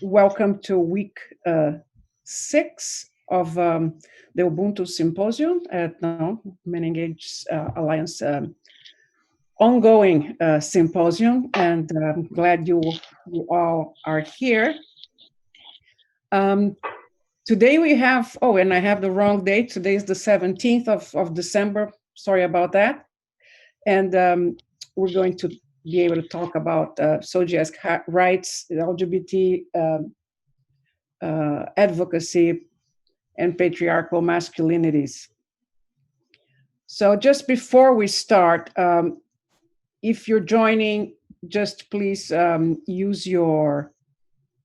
Welcome to week 6 of the Ubuntu Symposium at MenEngage Alliance ongoing symposium, and I'm glad you all are here. Today we have, and I have the wrong date. Today is the 17th of December. Sorry about that. And we're going to be able to talk about SOGIESC rights, LGBT advocacy, and patriarchal masculinities. So just before we start, if you're joining, just please use your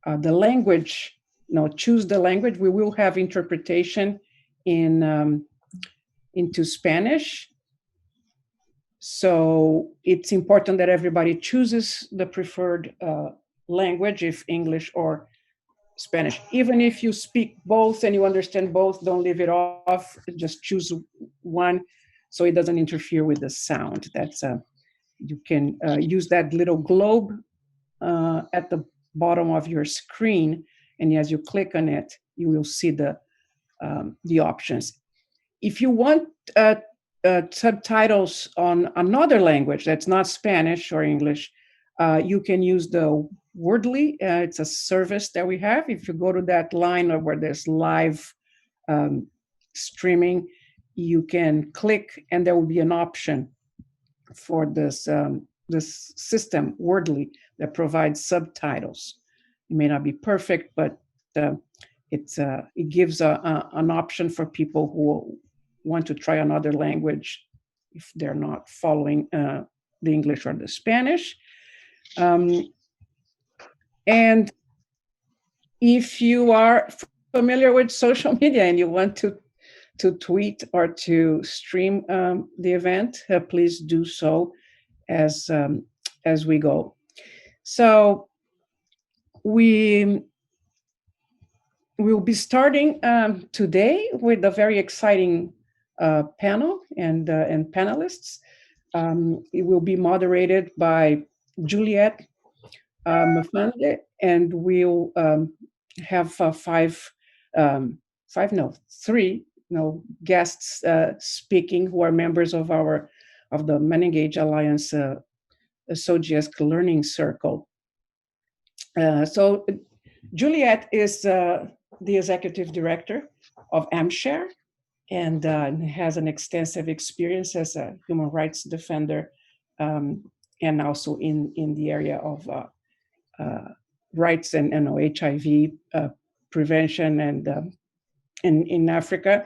the language. No, choose the language. We will have interpretation in into Spanish. So it's important that everybody chooses the preferred language, if English or Spanish. Even if you speak both and you understand both, don't leave it off. Just choose one so it doesn't interfere with the sound. That's you can use that little globe at the bottom of your screen, and as you click on it, you will see the options. If you want subtitles on another language that's not Spanish or English, you can use the Wordly. It's a service that we have. If you go to that line where there's live streaming, you can click and there will be an option for this system, Wordly, that provides subtitles. It may not be perfect, but it gives an option for people who want to try another language if they're not following the English or the Spanish. And if you are familiar with social media and you want to tweet or to stream the event, please do so as we go. So we will be starting today with a very exciting panel and panelists. It will be moderated by Juliet Mphande, and we'll have three guests speaking who are members of the MenEngage Alliance SOGIESC Learning Circle. So Juliet is the executive director of AMSHeR and has an extensive experience as a human rights defender and also in the area of rights and HIV prevention and in Africa.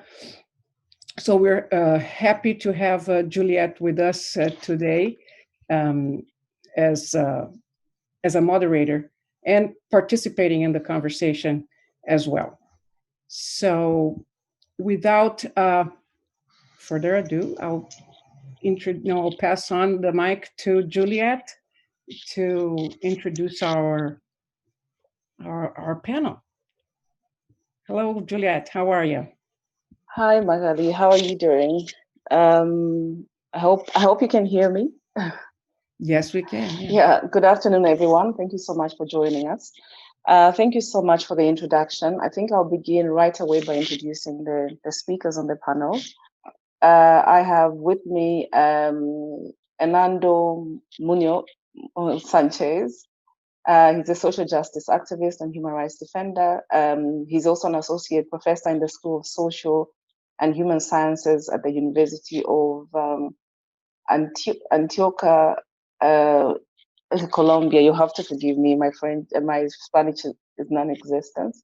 So we're happy to have Juliet with us today as a moderator and participating in the conversation as well. So without further ado, I'll pass on the mic to Juliet to introduce our panel. Hello, Juliet. How are you? Hi, Magali. How are you doing? I hope you can hear me. Yes, we can. Yeah. Good afternoon, everyone. Thank you so much for joining us. Thank you so much for the introduction. I think I'll begin right away by introducing the speakers on the panel. I have with me Hernando Muñoz Sanchez. He's a social justice activist and human rights defender. He's also an associate professor in the School of Social and Human Sciences at the University of Antioquia, Colombia. You have to forgive me, my friend. My Spanish is non-existent.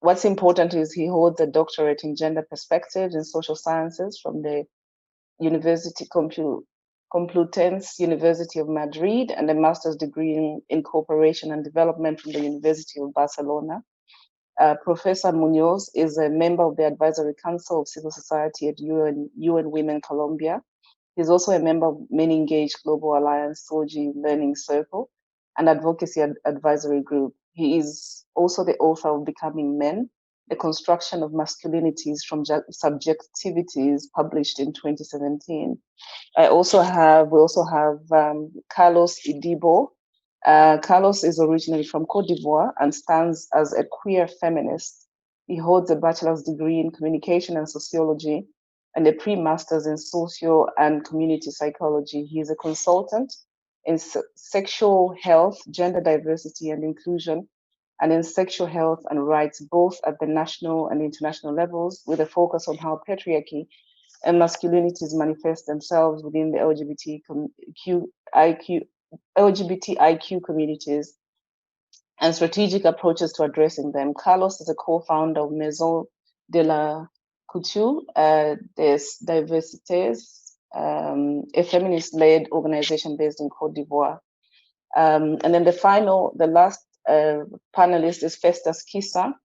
What's important is he holds a doctorate in gender perspectives in social sciences from the University Complutense University of Madrid and a master's degree in cooperation and development from the University of Barcelona. Professor Munoz is a member of the Advisory Council of Civil Society at UN Women Colombia. He's also a member of MenEngage Global Alliance SOGIESC Learning Circle and Advocacy Advisory Group. He is also the author of Becoming Men, The Construction of Masculinities from Subjectivities, published in 2017. We also have Carlos Idibouo, Carlos is originally from Côte d'Ivoire and stands as a queer feminist. He holds a bachelor's degree in communication and sociology and a pre-master's in socio and community psychology. He is a consultant in sexual health, gender diversity and inclusion, and in sexual health and rights, both at the national and international levels, with a focus on how patriarchy and masculinities manifest themselves within the LGBTIQ communities and strategic approaches to addressing them. Carlos is a co-founder of Maison de la Couture, Diversités, a feminist-led organization based in Côte d'Ivoire. And then the last panelist is Festus Kisa.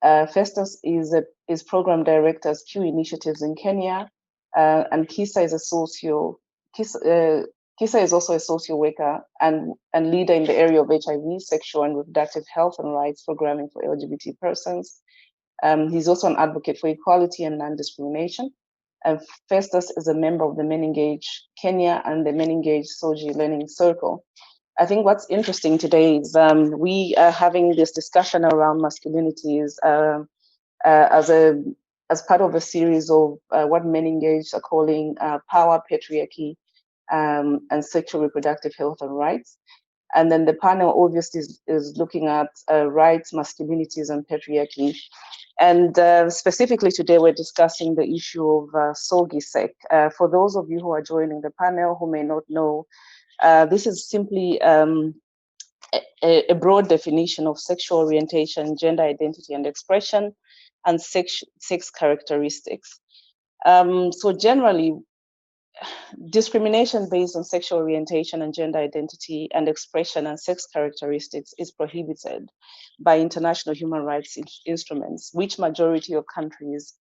Festus is program director at Q Initiatives in Kenya, and Kisa is Kisa is also a social worker and leader in the area of HIV, sexual and reproductive health and rights programming for LGBT persons. He's also an advocate for equality and non-discrimination. And Festus is a member of the MenEngage Kenya and the MenEngage SOGIESC Learning Circle. I think what's interesting today is we are having this discussion around masculinities as part of a series of what MenEngage are calling power, patriarchy, and sexual reproductive health and rights. And then the panel obviously is looking at rights, masculinities, and patriarchy. And specifically today, we're discussing the issue of SOGIESC. For those of you who are joining the panel who may not know, this is simply a broad definition of sexual orientation, gender identity and expression, and sex characteristics. So generally, discrimination based on sexual orientation and gender identity and expression and sex characteristics is prohibited by international human rights instruments, which majority of countries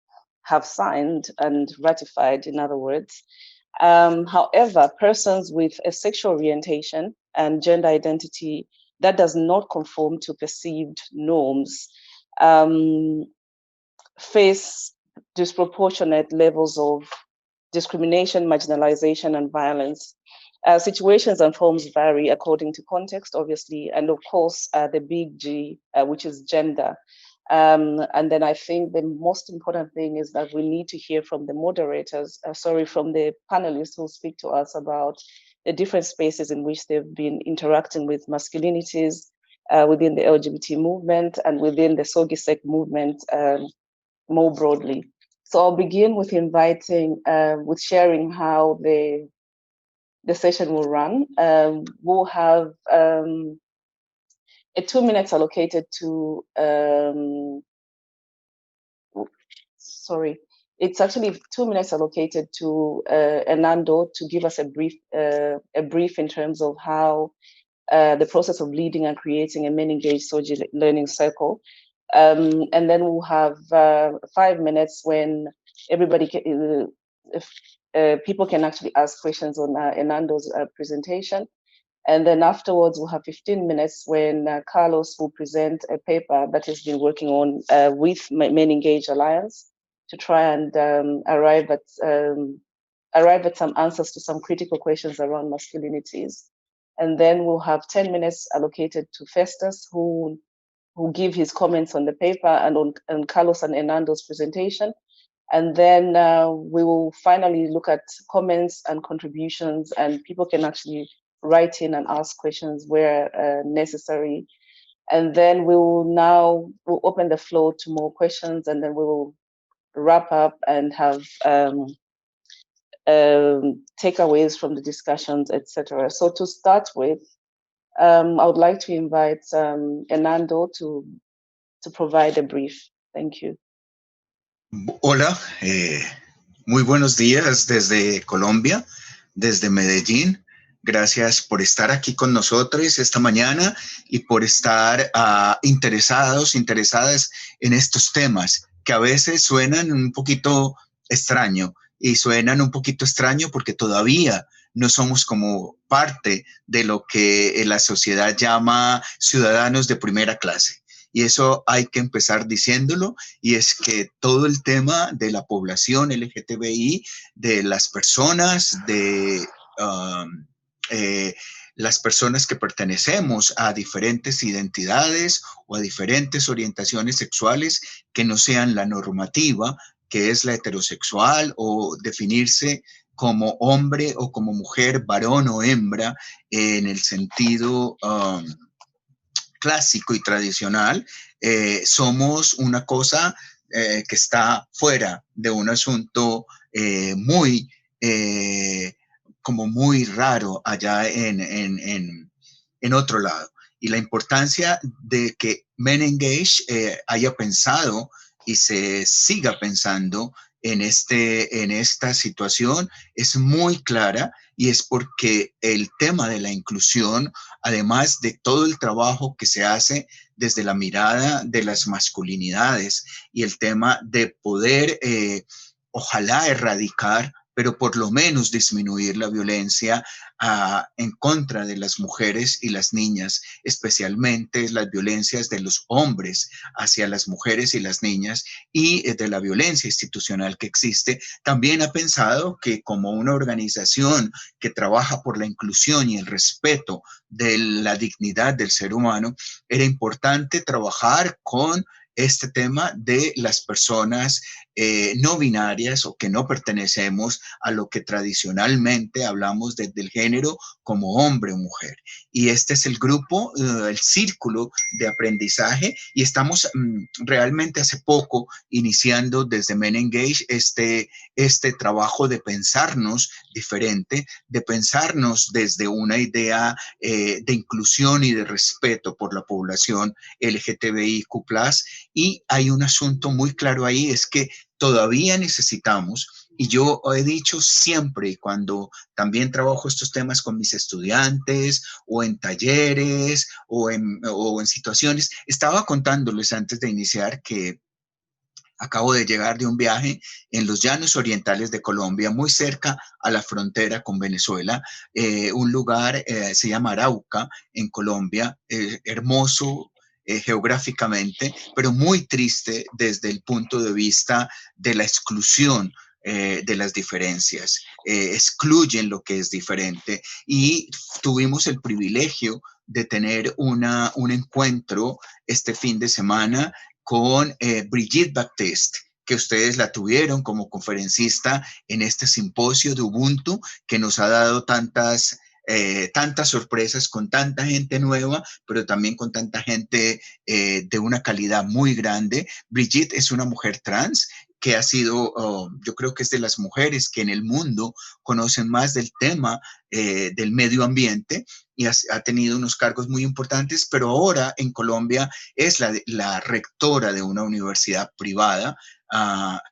have signed and ratified, in other words. However, persons with a sexual orientation and gender identity that does not conform to perceived norms face disproportionate levels of discrimination, marginalization, and violence. Situations and forms vary according to context, obviously, and of course, the big G, which is gender. And then I think the most important thing is that we need to hear from the moderators, from the panelists who speak to us about the different spaces in which they've been interacting with masculinities within the LGBT movement and within the SOGIESC movement more broadly. So I'll begin with with sharing how the session will run. We'll have a 2 minutes allocated to, it's actually 2 minutes allocated to Hernando to give us a brief in terms of how the process of leading and creating a MenEngage SOGIESC learning circle. And then we'll have 5 minutes when everybody people can actually ask questions on Hernando's presentation. And then afterwards, we'll have 15 minutes when Carlos will present a paper that he's been working on with MenEngage Alliance to try and arrive at some answers to some critical questions around masculinities. And then we'll have 10 minutes allocated to Festus, who give his comments on the paper and on Carlos and Hernando's presentation. And then we will finally look at comments and contributions, and people can actually write in and ask questions where necessary. And then we'll open the floor to more questions, and then we will wrap up and have takeaways from the discussions, etc. So to start with, I would like to invite Hernando to provide a brief. Thank you. Hola, muy buenos días desde Colombia, desde Medellín. Gracias por estar aquí con nosotros esta mañana y por estar interesadas en estos temas que a veces suenan un poquito extraño, y suenan un poquito extraño porque todavía no somos como parte de lo que la sociedad llama ciudadanos de primera clase. Y eso hay que empezar diciéndolo, y es que todo el tema de la población LGTBI, de las personas, de las personas que pertenecemos a diferentes identidades o a diferentes orientaciones sexuales que no sean la normativa, que es la heterosexual, o definirse como hombre o como mujer, varón o hembra, en el sentido clásico y tradicional, somos una cosa que está fuera de un asunto muy, como muy raro allá en otro lado. Y la importancia de que MenEngage haya pensado y se siga pensando en esta situación es muy clara, y es porque el tema de la inclusión, además de todo el trabajo que se hace desde la mirada de las masculinidades y el tema de poder, ojalá erradicar, pero por lo menos disminuir la violencia en contra de las mujeres y las niñas, especialmente las violencias de los hombres hacia las mujeres y las niñas, y de la violencia institucional que existe. También ha pensado que como una organización que trabaja por la inclusión y el respeto de la dignidad del ser humano, era importante trabajar con este tema de las personas no binarias, o que no pertenecemos a lo que tradicionalmente hablamos desde el género como hombre o mujer. Y este es el grupo, el círculo de aprendizaje, y estamos realmente hace poco iniciando desde MenEngage este trabajo de pensarnos diferente, de pensarnos desde una idea de inclusión y de respeto por la población LGBTIQ+, y hay un asunto muy claro ahí, es que todavía necesitamos, y yo he dicho siempre cuando también trabajo estos temas con mis estudiantes o en talleres o en situaciones, estaba contándoles antes de iniciar que acabo de llegar de un viaje en los llanos orientales de Colombia, muy cerca a la frontera con Venezuela, un lugar, se llama Arauca, en Colombia, hermoso geográficamente, pero muy triste desde el punto de vista de la exclusión de las diferencias, excluyen lo que es diferente, y tuvimos el privilegio de tener un encuentro este fin de semana con Brigitte Baptiste, que ustedes la tuvieron como conferencista en este simposio de Ubuntu, que nos ha dado tantas sorpresas, con tanta gente nueva, pero también con tanta gente de una calidad muy grande. Brigitte es una mujer trans que ha sido, yo creo que es de las mujeres que en el mundo conocen más del tema del medio ambiente, y ha tenido unos cargos muy importantes, pero ahora en Colombia es la rectora de una universidad privada,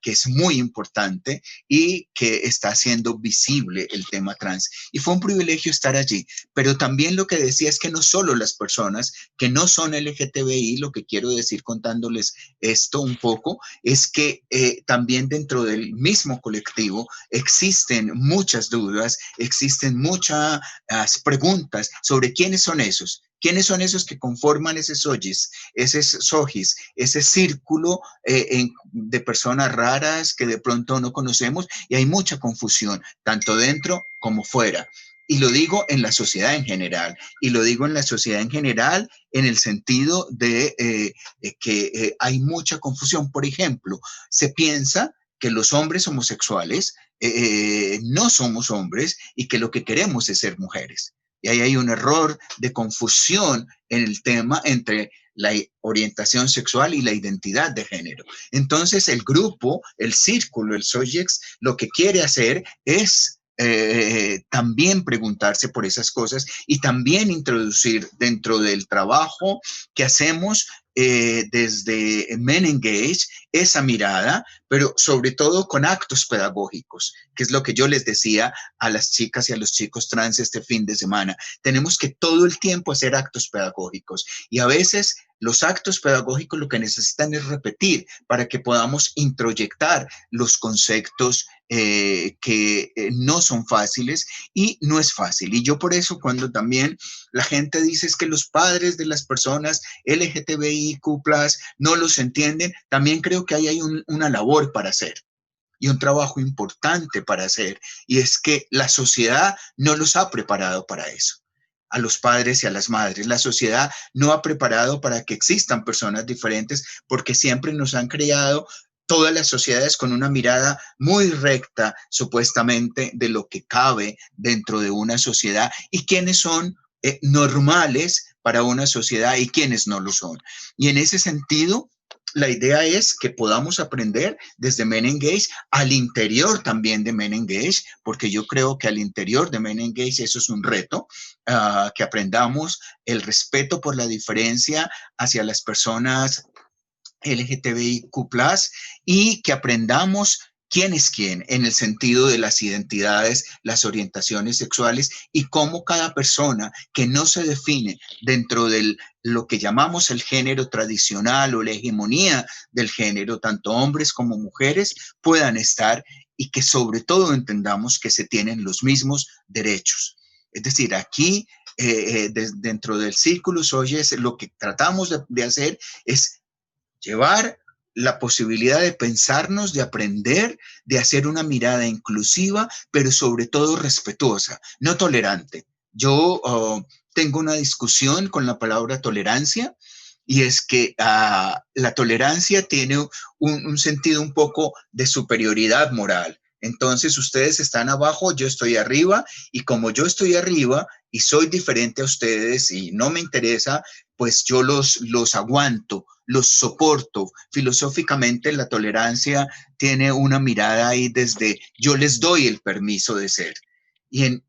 que es muy importante y que está haciendo visible el tema trans. Y fue un privilegio estar allí, pero también lo que decía es que no solo las personas que no son LGTBI, lo que quiero decir contándoles esto un poco, es que también dentro del mismo colectivo existen muchas dudas, existen muchas preguntas sobre quiénes son esos. ¿Quiénes son esos que conforman ese SOGIESC, ese círculo de personas raras que de pronto no conocemos? Y hay mucha confusión, tanto dentro como fuera. Y lo digo en la sociedad en general. Y lo digo en la sociedad en general en el sentido de que hay mucha confusión. Por ejemplo, se piensa que los hombres homosexuales no somos hombres y que lo que queremos es ser mujeres. Y ahí hay un error de confusión en el tema entre la orientación sexual y la identidad de género. Entonces el grupo, el círculo, el SOGIESC, lo que quiere hacer es también preguntarse por esas cosas, y también introducir dentro del trabajo que hacemos desde MenEngage esa mirada, pero sobre todo con actos pedagógicos, que es lo que yo les decía a las chicas y a los chicos trans este fin de semana. Tenemos que todo el tiempo hacer actos pedagógicos, y a veces los actos pedagógicos lo que necesitan es repetir para que podamos introyectar los conceptos que no son fáciles, y no es fácil. Y yo por eso, cuando también la gente dice es que los padres de las personas LGBTIQ+ no los entienden, también creo que ahí hay una labor para hacer y un trabajo importante para hacer, y es que la sociedad no los ha preparado para eso. a los padres y a las madres. La sociedad no ha preparado para que existan personas diferentes porque siempre nos han creado todas las sociedades con una mirada muy recta, supuestamente, de lo que cabe dentro de una sociedad y quiénes son normales para una sociedad y quiénes no lo son. Y en ese sentido, la idea es que podamos aprender desde MenEngage al interior también de MenEngage, porque yo creo que al interior de MenEngage eso es un reto, que aprendamos el respeto por la diferencia hacia las personas LGBTIQ+, y que aprendamos quién es quién en el sentido de las identidades, las orientaciones sexuales y cómo cada persona que no se define dentro de lo que llamamos el género tradicional o la hegemonía del género, tanto hombres como mujeres, puedan estar y que sobre todo entendamos que se tienen los mismos derechos. Es decir, aquí dentro del círculo SOGIESC lo que tratamos de hacer es llevar la posibilidad de pensarnos, de aprender, de hacer una mirada inclusiva, pero sobre todo respetuosa, no tolerante. Yo tengo una discusión con la palabra tolerancia, y es que la tolerancia tiene un sentido un poco de superioridad moral. Entonces ustedes están abajo, yo estoy arriba, y como yo estoy arriba y soy diferente a ustedes y no me interesa, pues yo los aguanto, los soporto. Filosóficamente la tolerancia tiene una mirada ahí desde yo les doy el permiso de ser. Y en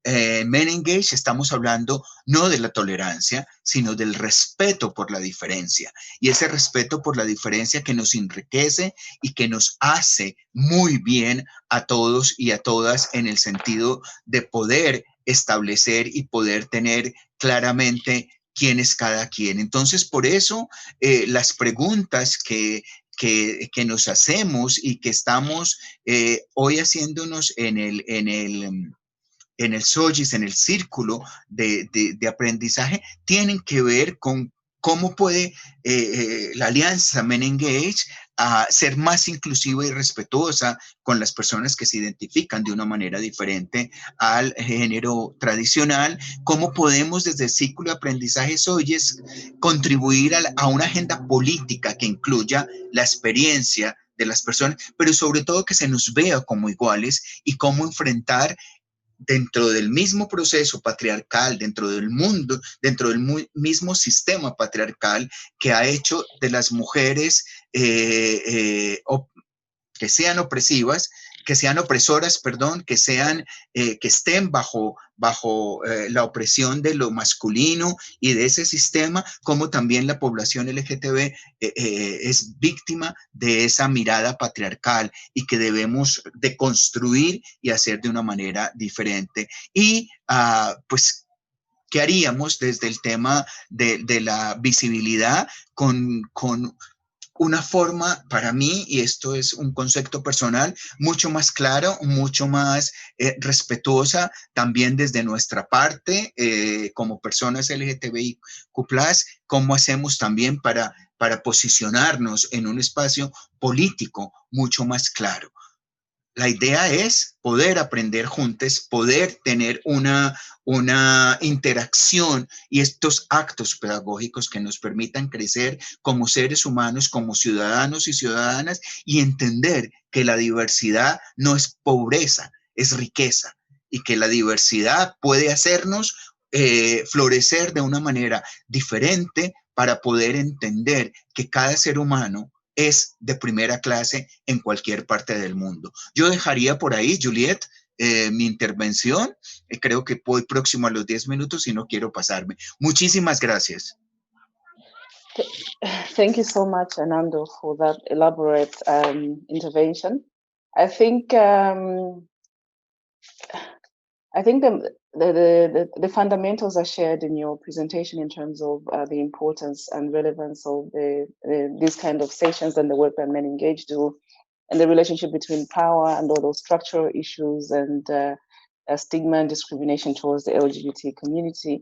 MenEngage estamos hablando no de la tolerancia, sino del respeto por la diferencia. Y ese respeto por la diferencia que nos enriquece y que nos hace muy bien a todos y a todas en el sentido de poder establecer y poder tener claramente quién es cada quien. Entonces, por eso las preguntas que nos hacemos y que estamos hoy haciéndonos en el SOGIESC, en el círculo de aprendizaje, tienen que ver con cómo puede la alianza MenEngage ser más inclusiva y respetuosa con las personas que se identifican de una manera diferente al género tradicional, cómo podemos desde el círculo de aprendizaje SOGIESC contribuir a una agenda política que incluya la experiencia de las personas, pero sobre todo que se nos vea como iguales y cómo enfrentar dentro del mismo proceso patriarcal, dentro del mundo, dentro del mismo sistema patriarcal que ha hecho de las mujeres que sean opresivas, que sean opresoras, perdón, que estén bajo la opresión de lo masculino y de ese sistema, como también la población LGTB es víctima de esa mirada patriarcal y que debemos de construir y hacer de una manera diferente. Y pues, ¿qué haríamos desde el tema de la visibilidad con una forma para mí, y esto es un concepto personal, mucho más claro, mucho más respetuosa también desde nuestra parte como personas LGBTIQ+, cómo hacemos también para posicionarnos en un espacio político mucho más claro. La idea es poder aprender juntos, poder tener una interacción y estos actos pedagógicos que nos permitan crecer como seres humanos, como ciudadanos y ciudadanas, y entender que la diversidad no es pobreza, es riqueza, y que la diversidad puede hacernos florecer de una manera diferente para poder entender que cada ser humano es de primera clase en cualquier parte del mundo. Yo dejaría por ahí, Juliet, mi intervención. Creo que voy próximo a los 10 minutos y no quiero pasarme. Muchísimas gracias. Thank you so much, Hernando, for that elaborate intervention. I think the fundamentals are shared in your presentation in terms of the importance and relevance of these kind of sessions and the work that MenEngage do, and the relationship between power and all those structural issues and stigma and discrimination towards the LGBT community.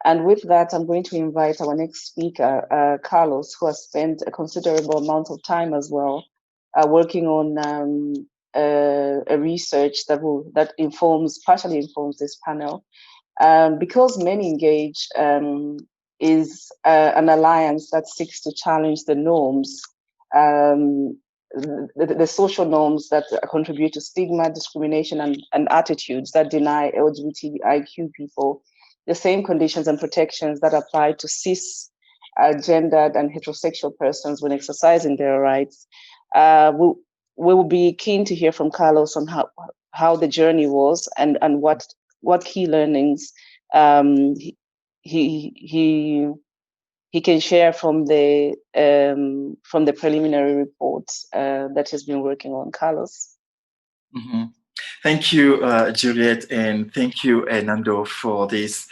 And with that, I'm going to invite our next speaker, Carlos, who has spent a considerable amount of time as well working on a research that partially informs this panel. Because MenEngage is an alliance that seeks to challenge the norms, the social norms that contribute to stigma, discrimination, and attitudes that deny LGBTIQ people the same conditions and protections that apply to cis, gendered, and heterosexual persons when exercising their rights. We will be keen to hear from Carlos on how the journey was and what key learnings he can share from the preliminary reports that he's been working on. Carlos. Mm-hmm. Thank you, Juliet, and thank you, Hernando, for this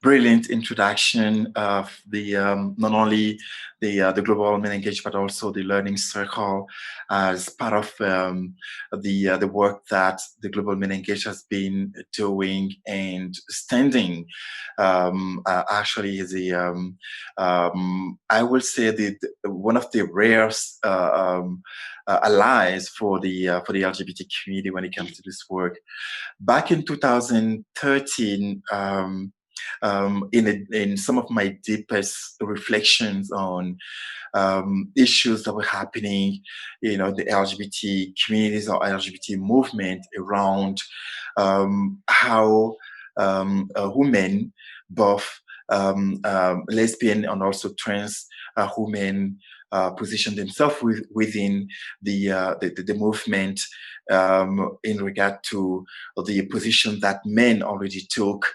brilliant introduction of the not only the global MenEngage, but also the learning circle as part of the work that the global MenEngage has been doing and standing. Actually, the I will say one of the rarest allies for the LGBT community when it comes to this work. Back in 2013. In some of my deepest reflections on issues that were happening, the LGBT communities or LGBT movement around how women, both lesbian and also trans women, position themselves within the movement in regard to the position that men already took.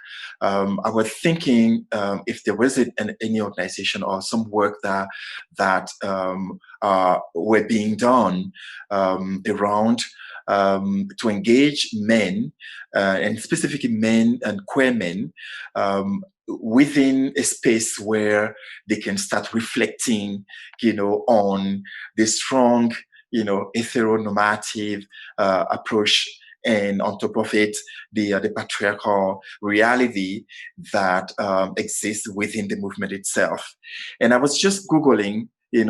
I was thinking if there was any organization or some work that were being done around to engage men and specifically men and queer men within a space where they can start reflecting, on the strong, heteronormative approach, and on top of it, the patriarchal reality that exists within the movement itself. And I was just Googling,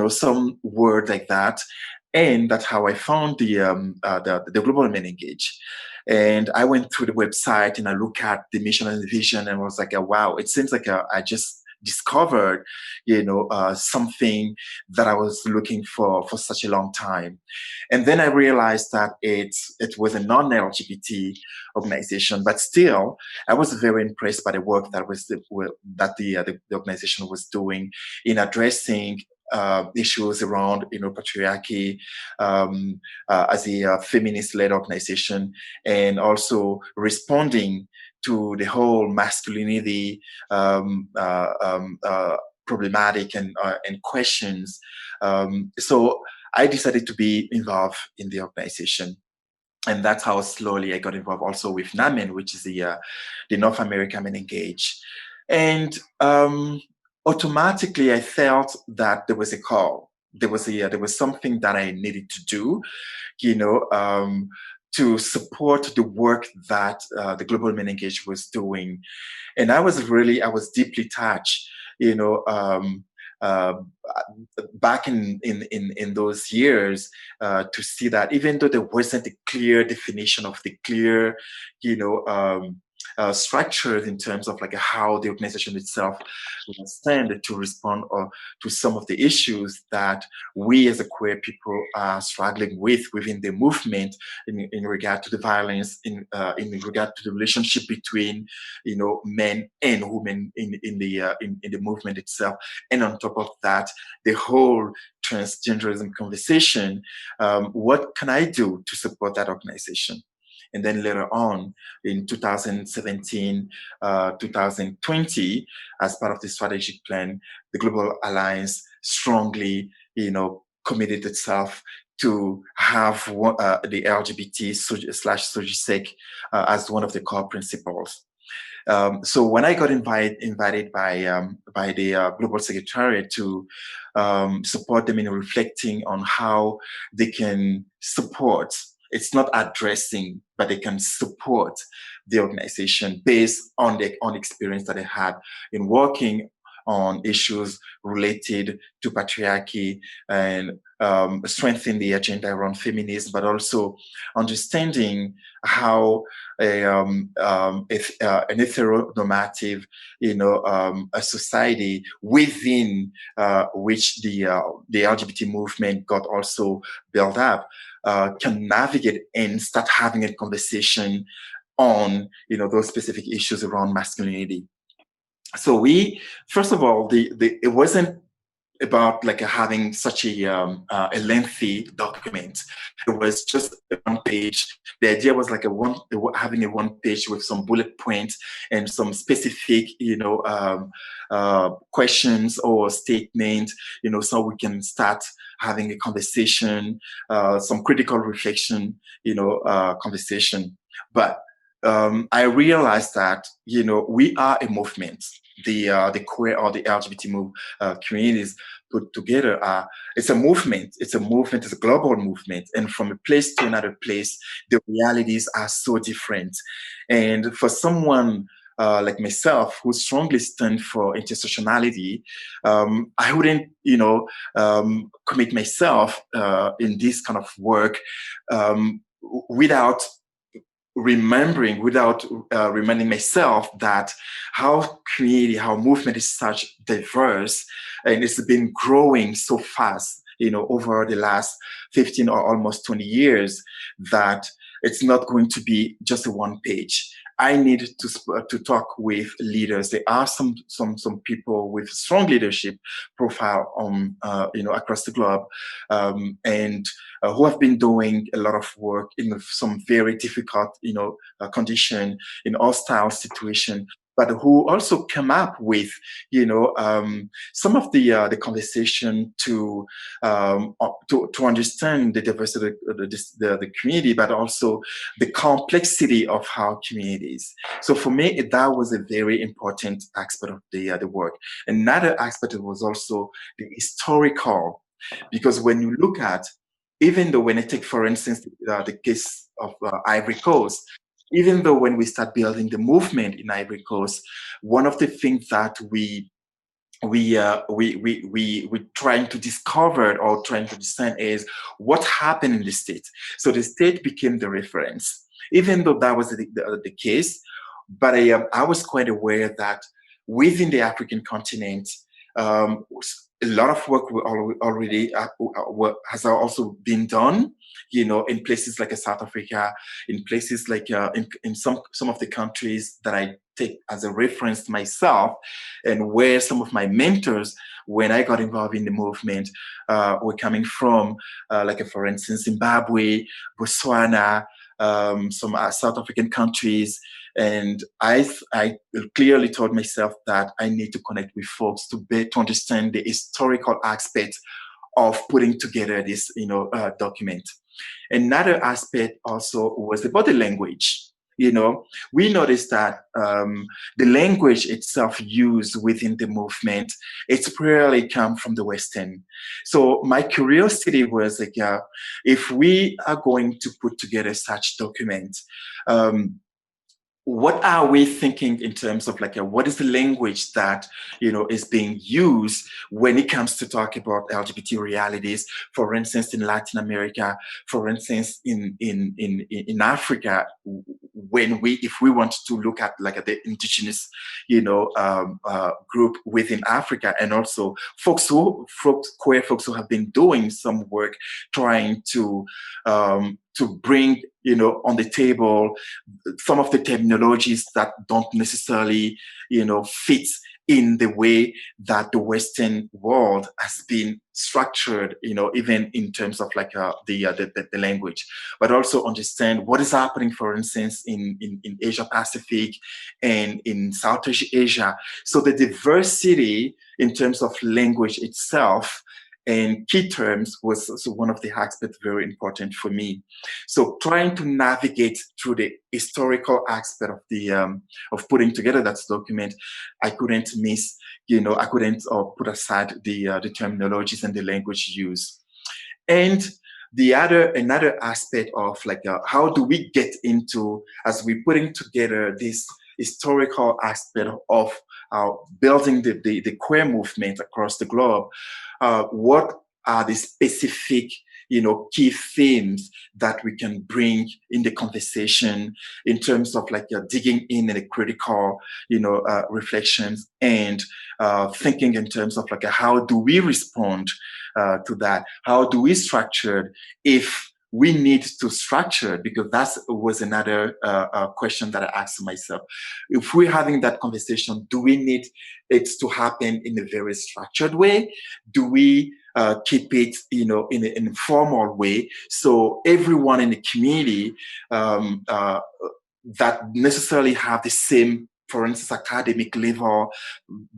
some word like that, and that's how I found the global MenEngage. And I went through the website and I looked at the mission and the vision and was like, wow, it seems like I just discovered, something that I was looking for such a long time. And then I realized that it was a non-LGBT organization, but still, I was very impressed by the work that the organization was doing in addressing issues around, patriarchy as a feminist-led organization, and also responding to the whole masculinity problematic and questions. So I decided to be involved in the organization. And that's how slowly I got involved also with NAMEN, which is the North American MenEngage. And automatically I felt that there was a call. There was something that I needed to do, to support the work that the global MenEngage was doing. And I was deeply touched, back in those years, to see that even though there wasn't a clear definition of the clear, structures in terms of like how the organization itself will stand to respond or to some of the issues that we as a queer people are struggling with within the movement in regard to the violence, in regard to the relationship between men and women in the movement itself, and on top of that, the whole transgenderism conversation. What can I do to support that organization? And then later on in 2017, 2020, as part of the strategic plan, the Global Alliance strongly, committed itself to have the LGBT/SOGIESC as one of the core principles. So when I got invited by the Global Secretariat to support them in reflecting on how they can support, it's not addressing, but they can support the organization based on the experience that they had in working on issues related to patriarchy and strengthen the agenda around feminism, but also understanding how an heteronormative, a society within which the LGBT movement got also built up can navigate and start having a conversation on those specific issues around masculinity. So we, first of all, it wasn't about like having such a lengthy document. It was just a one page. The idea was like having a one page with some bullet points and some specific, questions or statements, so we can start having a conversation, some critical reflection, conversation. But I realized that, we are a movement. The queer or the LGBT communities put together it's a movement. It's a movement. It's a global movement. And from a place to another place, the realities are so different. And for someone like myself, who strongly stand for intersectionality, I wouldn't, commit myself in this kind of work without reminding myself that how community, how movement is such diverse, and it's been growing so fast, over the last 15 or almost 20 years, that it's not going to be just a one page. I need to talk with leaders. There are some people with strong leadership profile across the globe, and who have been doing a lot of work in some very difficult condition, in hostile situation, but who also come up with some of the conversation to understand the diversity of the community, but also the complexity of our communities. So for me, that was a very important aspect of the work. Another aspect was also the historical, because when you look at, even though when I take, for instance, the case of Ivory Coast, even though when we start building the movement in Ivory Coast, one of the things that we trying to discover or trying to understand is what happened in the state. So the state became the reference, even though that was the case. But I was quite aware that within the African continent, a lot of work already has also been done, in places like South Africa, in places like in some of the countries that I take as a reference myself, and where some of my mentors, when I got involved in the movement, were coming from, for instance, Zimbabwe, Botswana, some South African countries. And I clearly told myself that I need to connect with folks to understand the historical aspect of putting together this, document. Another aspect also was about the language. We noticed that the language itself used within the movement, it's primarily come from the Western. So my curiosity was like, if we are going to put together such document, what are we thinking in terms of what is the language that is being used when it comes to talk about LGBT realities? For instance, in Latin America, for instance, in Africa, if we want to look at the indigenous group within Africa, and also queer folks who have been doing some work trying to bring on the table some of the terminologies that don't necessarily fit in the way that the Western world has been structured, even in terms of the language, but also understand what is happening, for instance, in Asia Pacific and in Southeast Asia. So the diversity in terms of language itself and key terms was also one of the aspects very important for me. So trying to navigate through the historical aspect of the of putting together that document, I couldn't miss, I couldn't put aside the terminologies and the language used. And another aspect of how do we get into, as we're putting together this historical aspect of building the queer movement across the globe, what are the specific, key themes that we can bring in the conversation in terms of like digging in the critical, reflections and thinking in terms of like how do we respond to that? How do we structure if we need to structure, because that was another question that I asked myself. If we're having that conversation, do we need it to happen in a very structured way? Do we keep it, in an informal way? So everyone in the community that necessarily have the same, for instance, academic level,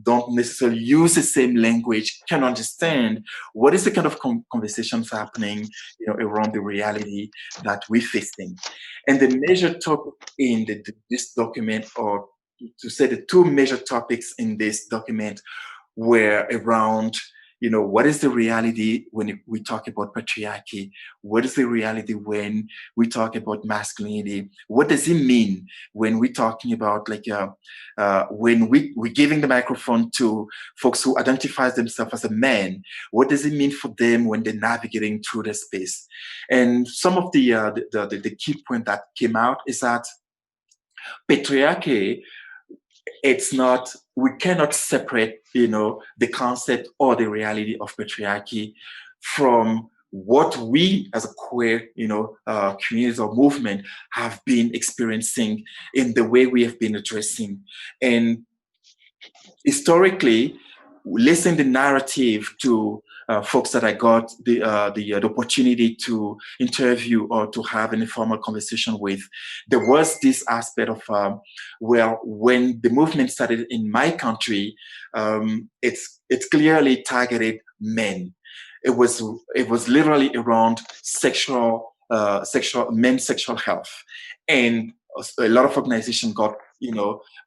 don't necessarily use the same language, can understand what is the kind of conversations happening, around the reality that we're facing. And the major topic in this document, or to say the two major topics in this document, were around, what is the reality when we talk about patriarchy? What is the reality when we talk about masculinity? What does it mean when we're talking about when we're giving the microphone to folks who identify themselves as a man? What does it mean for them when they're navigating through the space? And some of the key point that came out is that patriarchy, we cannot separate, the concept or the reality of patriarchy from what we as a queer, communities or movement have been experiencing in the way we have been addressing. And historically, listening the narrative to folks that I got the opportunity to interview or to have an informal conversation with, there was this aspect of, when the movement started in my country, it's clearly targeted men. It was literally around men's sexual health, and a lot of organizations got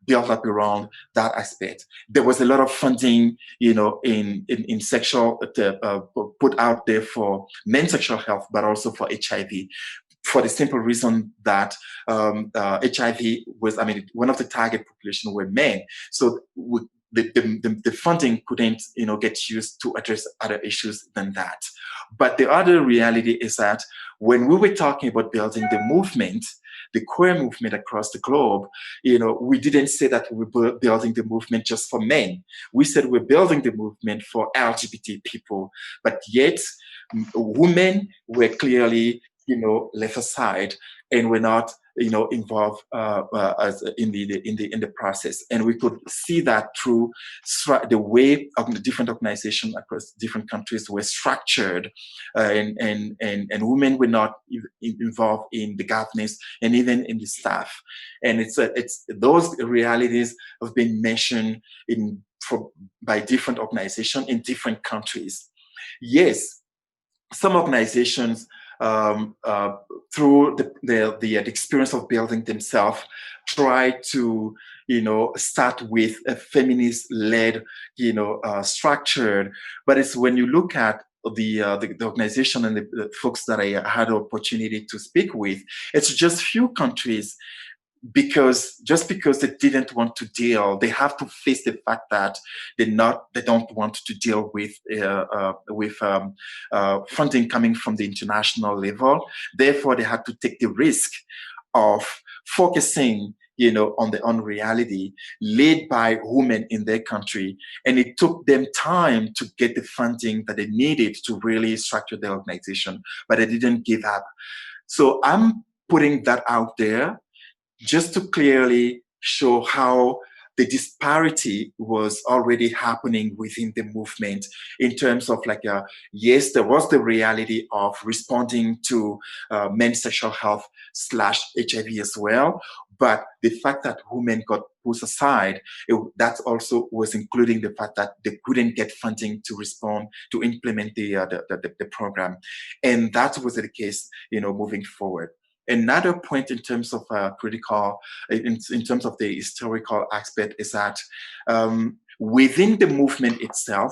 built up around that aspect. There was a lot of funding, in sexual put out there for men's sexual health, but also for HIV, for the simple reason that HIV was, one of the target population were men. So the funding couldn't, get used to address other issues than that. But the other reality is that when we were talking about building the movement, the queer movement across the globe, we didn't say that we were building the movement just for men. We said we're building the movement for LGBT people, but yet women were clearly, left aside, and were not, involved as in the process. And we could see that through the way the different organizations across different countries were structured, and women were not involved in the governance and even in the staff. And it's those realities have been mentioned by different organizations in different countries. Yes, some organizations, through the experience of building themselves, try to start with a feminist-led structure. But it's when you look at the organization and the folks that I had the opportunity to speak with, it's just few countries. Because they didn't want to deal, they have to face the fact that they don't want to deal with funding coming from the international level. Therefore, they had to take the risk of focusing, on their own reality, led by women in their country, and it took them time to get the funding that they needed to really structure their organization, but they didn't give up. So I'm putting that out there, just to clearly show how the disparity was already happening within the movement in terms of yes, there was the reality of responding to men's sexual health / HIV as well. But the fact that women got pushed aside, that also was including the fact that they couldn't get funding to respond, to implement the program. And that was the case, moving forward. Another point in terms of critical, in terms of the historical aspect, is that within the movement itself,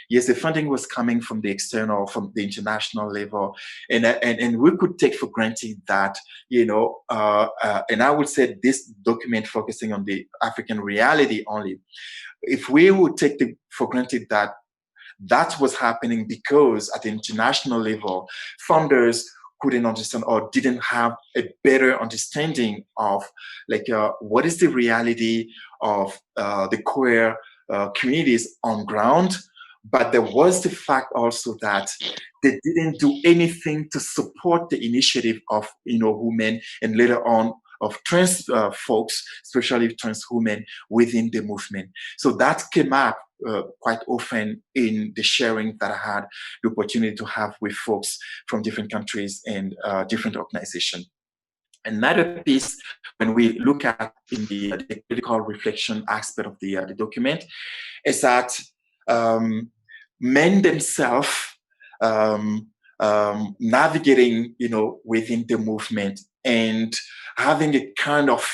yes, the funding was coming from the external, from the international level, and we could take for granted that, and I would say this document focusing on the African reality only, if we would take for granted that that was happening because at the international level, founders couldn't understand or didn't have a better understanding of what is the reality of the queer communities on ground. But there was the fact also that they didn't do anything to support the initiative of women and later on of trans folks, especially trans women within the movement. So that came up quite often in the sharing that I had the opportunity to have with folks from different countries and different organizations. Another piece, when we look at in the critical reflection aspect of the document, is that men themselves navigating, within the movement and having a kind of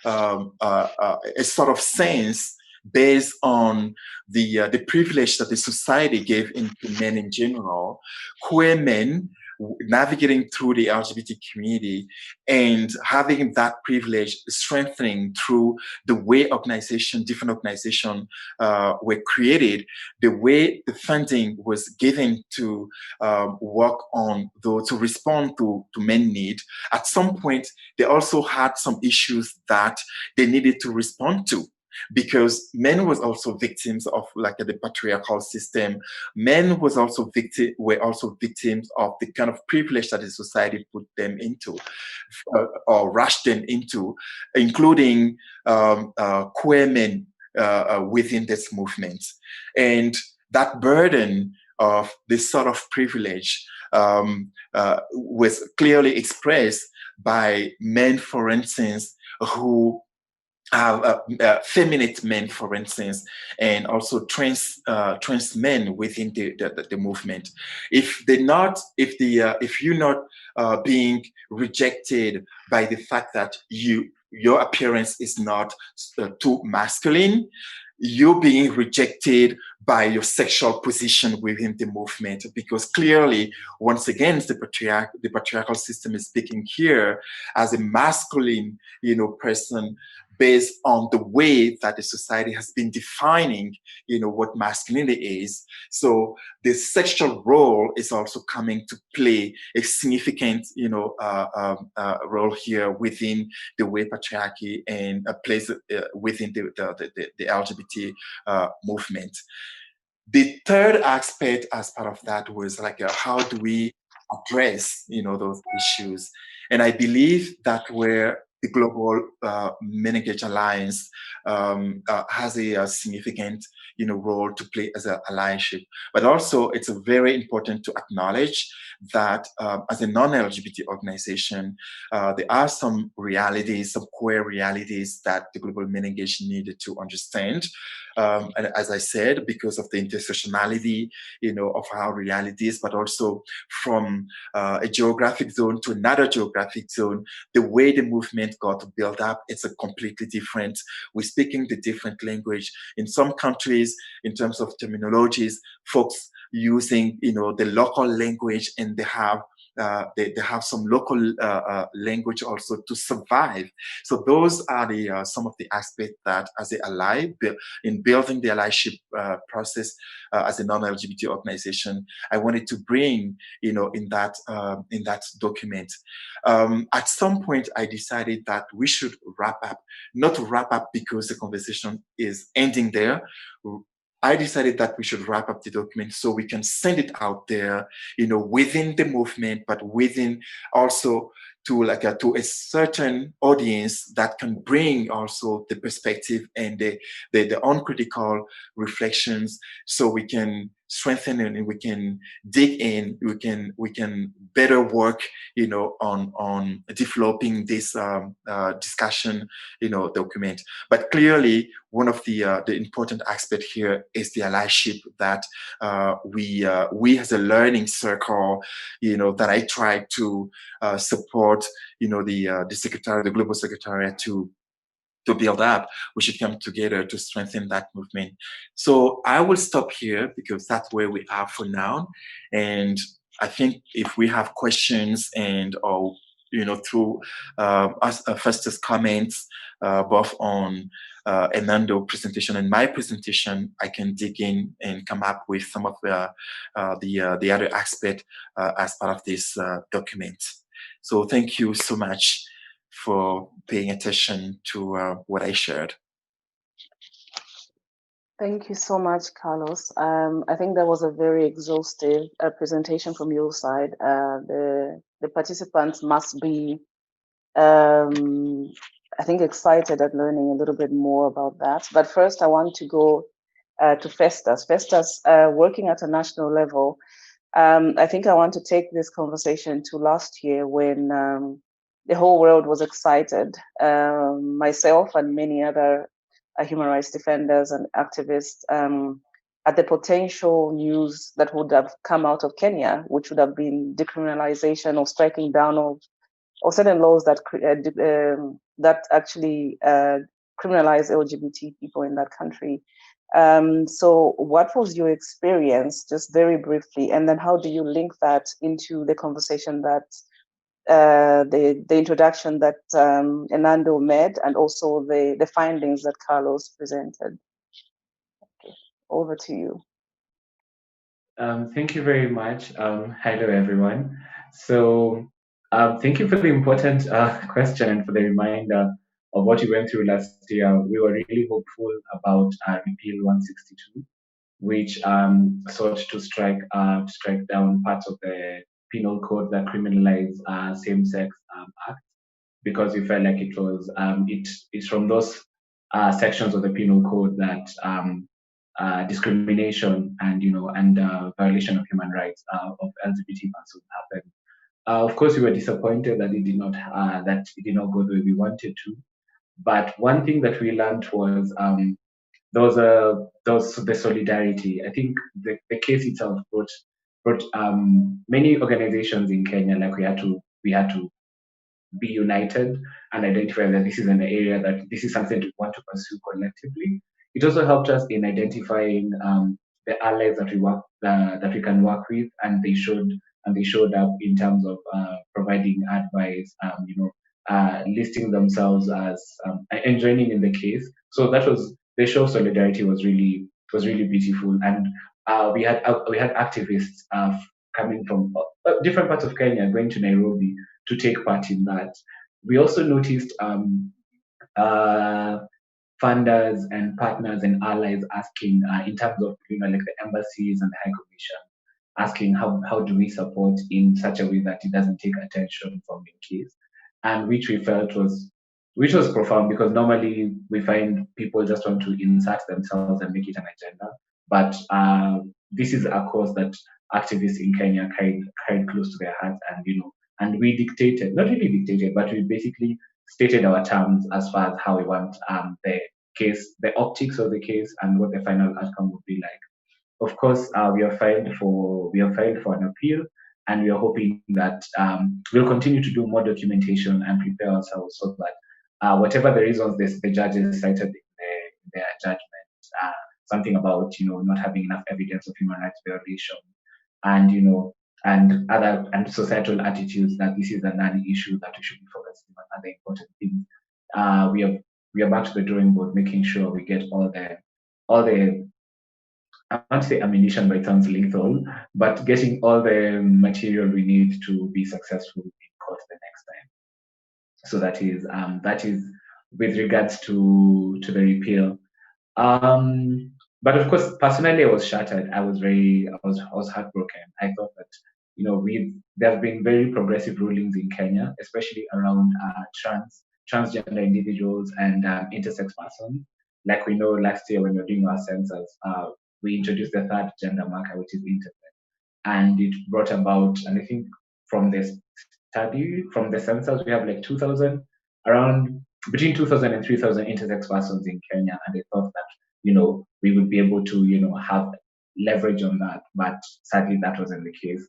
a sort of sense based on the privilege that the society gave into men in general, queer men navigating through the LGBT community and having that privilege strengthening through the way different organizations were created, the way the funding was given to work on to respond to men need. At some point, they also had some issues that they needed to respond to, because men was also victims of the patriarchal system. Men were also victims of the kind of privilege that the society put them into or rushed them into, including queer men within this movement. And that burden of this sort of privilege was clearly expressed by men, for instance, who feminine men, for instance, and also trans men within the movement. If you're not being rejected by the fact that your appearance is not too masculine, you're being rejected by your sexual position within the movement, because clearly, once again, the patriarchal system is speaking here as a masculine, person, based on the way that the society has been defining, what masculinity is. So the sexual role is also coming to play a significant, role here within the way patriarchy and plays within the LGBT movement. The third aspect as part of that was how do we address, those issues? And I believe that where the global MenEngage Alliance has a significant, role to play as an allyship. But also, it's very important to acknowledge that as a non-LGBT organization, there are some realities, some queer realities that the global MenEngage needed to understand. And as I said, because of the intersectionality, of our realities, but also from a geographic zone to another geographic zone, the way the movement got built up, it's a completely different. We're speaking the different language. In some countries, in terms of terminologies, folks using, the local language, and they have some local language also to survive. So those are some of the aspects that, as an ally, in building the allyship process as a non-LGBT organization, I wanted to bring, in that document. At some point, I decided that we should wrap up, not wrap up because the conversation is ending there. I decided that we should wrap up the document so we can send it out there, within the movement, but within also to a certain audience that can bring also the perspective and the uncritical reflections, so we can strengthen and we can dig in, we can better work, on developing this discussion, document. But clearly, one of the important aspect here is the allyship that we as a learning circle, that I try to support, the secretary, the global secretariat to build up. We should come together to strengthen that movement. So I will stop here because that's where we are for now. And I think if we have questions or through Festus' comments, both on Hernando presentation and my presentation, I can dig in and come up with some of the other aspect as part of this document. So thank you so much for paying attention to what I shared. Thank you so much, Carlos. I think that was a very exhaustive presentation from your side. The participants must be, I think, excited at learning a little bit more about that. But first, I want to go to Festus. Festus, working at a national level, I think I want to take this conversation to last year when the whole world was excited. Myself and many other human rights defenders and activists at the potential news that would have come out of Kenya, which would have been decriminalization or striking down of certain laws that that actually criminalize LGBT people in that country. So what was your experience, just very briefly, and then how do you link that into the conversation that the introduction that Hernando made, and also the findings that Carlos presented? Okay, over to you. Thank you very much. Hello, everyone. So thank you for the important question and for the reminder of what you went through last year. We were really hopeful about Repeal 162, which sought to strike down parts of the penal code that criminalize same-sex acts, because we felt like it was it's from those sections of the penal code that discrimination and violation of human rights of LGBT persons happen. Of course, we were disappointed that it did not go the way we wanted to. But one thing that we learned was the solidarity. I think the case itself brought many organizations in Kenya, like we had to be united and identify that this is an area that this is something we want to pursue collectively. It also helped us in identifying the allies that we can work with, and they showed up in terms of providing advice, listing themselves as and joining in the case. So that was the show of solidarity was really beautiful, and we had activists coming from different parts of Kenya going to Nairobi to take part in that. We also noticed funders and partners and allies asking in terms of like the embassies and the High Commission, asking how do we support in such a way that it doesn't take attention from the case, and which we felt was profound, because normally we find people just want to insert themselves and make it an agenda, but this is a cause that activists in Kenya carried close to their hearts, and we dictated, not really dictated, but we basically stated our terms as far as how we want the case, the optics of the case, and what the final outcome would be like. Of course, we are filed for an appeal, and we are hoping that we'll continue to do more documentation and prepare ourselves so that whatever the reasons the judges cited in their judgment, something about not having enough evidence of human rights violation, and other societal attitudes, that this is a non-issue, that we should be focusing on other important things. We are back to the drawing board, making sure we get all the I won't say ammunition, but it sounds lethal, but getting all the material we need to be successful in court the next time. So that is with regards to the repeal. But of course, personally, I was shattered. I was heartbroken. I thought that there have been very progressive rulings in Kenya, especially around transgender individuals and intersex persons. Like we know, last year when we were doing our census, we introduced the third gender marker, which is intersex, and it brought about, and I think from the census, we have like 2,000, around between 2,000 and 3,000 intersex persons in Kenya, and I thought that we would be able to have leverage on that, but sadly that wasn't the case.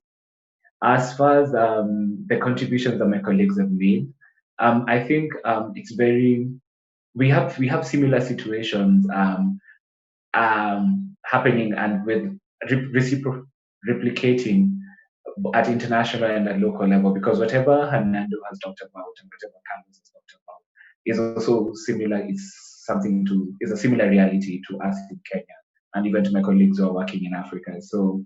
As far as the contributions that my colleagues have made, I think it's we have similar situations happening, and with replicating at international and at local level, because whatever Hernando has talked about and whatever Carlos has talked about is also similar. Is a similar reality to us in Kenya and even to my colleagues who are working in Africa. So